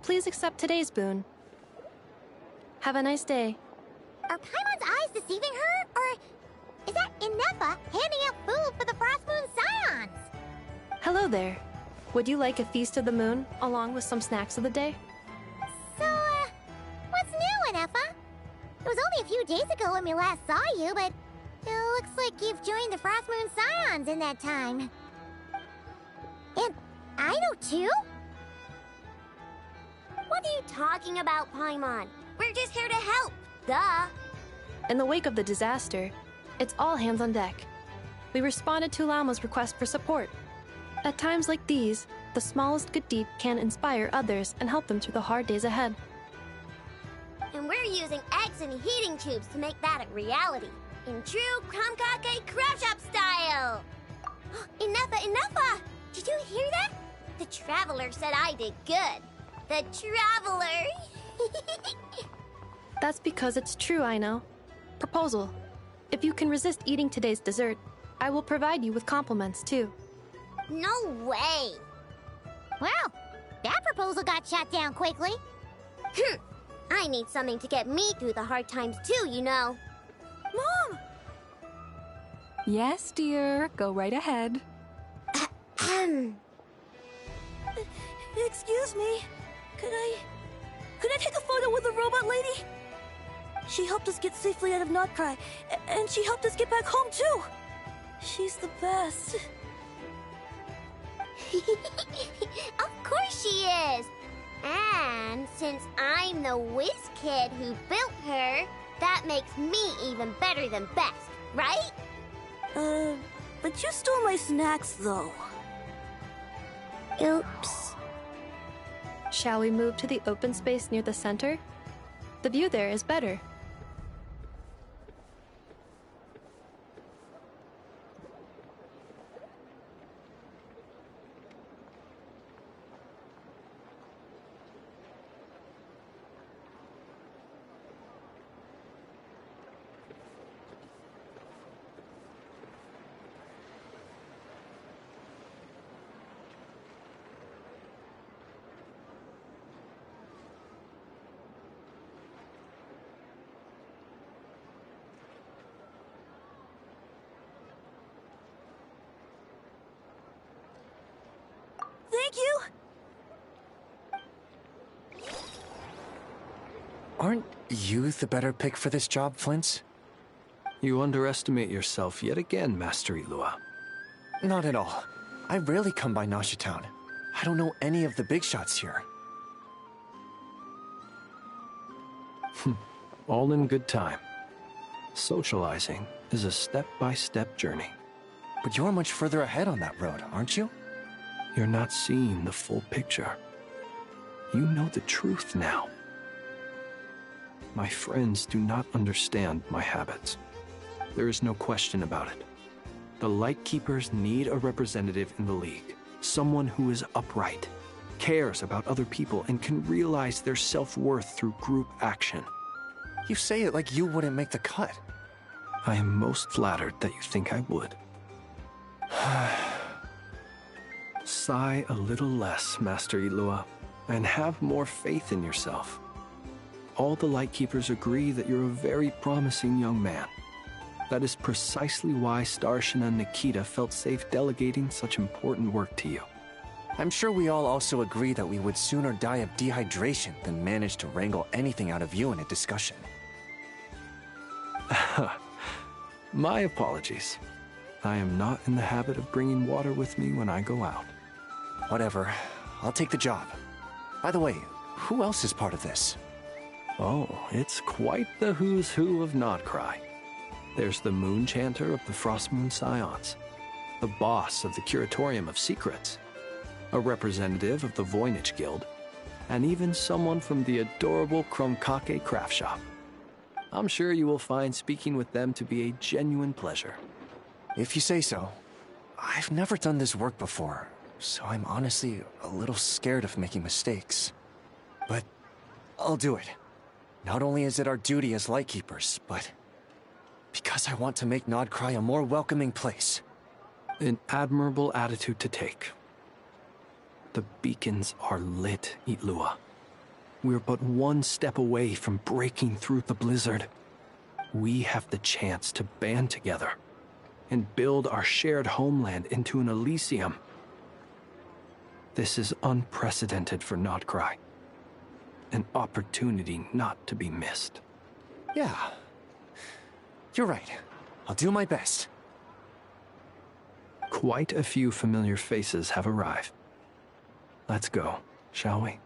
Please accept today's boon. Have a nice day. Are Paimon's eyes deceiving her? Or is that Inepa handing out food for the Frost Moon Scions? Hello there. Would you like a feast of the moon, along with some snacks of the day? So, what's new, Inepa? It was only a few days ago when we last saw you, but it looks like you've joined the Frost Moon Scions in that time. And Aino too? What are you talking about, Paimon? We're just here to help. Duh. In the wake of the disaster, it's all hands on deck. we responded to Llama's request for support. At times like these, the smallest good deed can inspire others and help them through the hard days ahead. And we're using eggs and heating tubes to make that a reality. In true Krumkake Craft Shop style! Enough! Did you hear that? The Traveler said I did good. The Traveler! That's because it's true, I know. Proposal. If you can resist eating today's dessert, I will provide you with compliments, too. No way! Well, that proposal got shot down quickly. I need something to get me through the hard times too, you know. Mom! Yes, dear. Go right ahead. Excuse me. Could I take a photo with the robot lady? She helped us get safely out of Notcry, and she helped us get back home too. She's the best. Of course she is. And since I'm the whiz kid who built her, that makes me even better than best, right? But you stole my snacks, though. Oops. Shall we move to the open space near the center? The view there is better. Thank you! Aren't you the better pick for this job, Flint? You underestimate yourself yet again, Master Ilua. Not at all. I rarely come by Nasha Town. I don't know any of the big shots here. All in good time. Socializing is a step-by-step journey. But you're much further ahead on that road, aren't you? You're not seeing the full picture. You know the truth now. My friends do not understand my habits. There is no question about it. The Lightkeepers need a representative in the League. Someone who is upright, cares about other people, and can realize their self-worth through group action. You say it like you wouldn't make the cut. I am most flattered that you think I would. Sigh a little less, Master Ilua, and have more faith in yourself. All the Lightkeepers agree that you're a very promising young man. That is precisely why Starshin and Nikita felt safe delegating such important work to you. I'm sure we all also agree that we would sooner die of dehydration than manage to wrangle anything out of you in a discussion. My apologies. I am not in the habit of bringing water with me when I go out. Whatever. I'll take the job. By the way, who else is part of this? Oh, it's quite the who's who of Notcry. There's the Moon Chanter of the Frostmoon Scions, the boss of the Curatorium of Secrets, a representative of the Voynich Guild, and even someone from the adorable Krumkake Craft Shop. I'm sure you will find speaking with them to be a genuine pleasure. If you say so. I've never done this work before, so I'm honestly a little scared of making mistakes. But I'll do it. Not only is it our duty as Lightkeepers, but because I want to make Notcry a more welcoming place. An admirable attitude to take. The beacons are lit, Ilua. We're but one step away from breaking through the blizzard. We have the chance to band together and build our shared homeland into an Elysium. This is unprecedented for Notcry. An opportunity not to be missed. Yeah. You're right. I'll do my best. Quite a few familiar faces have arrived. Let's go, shall we?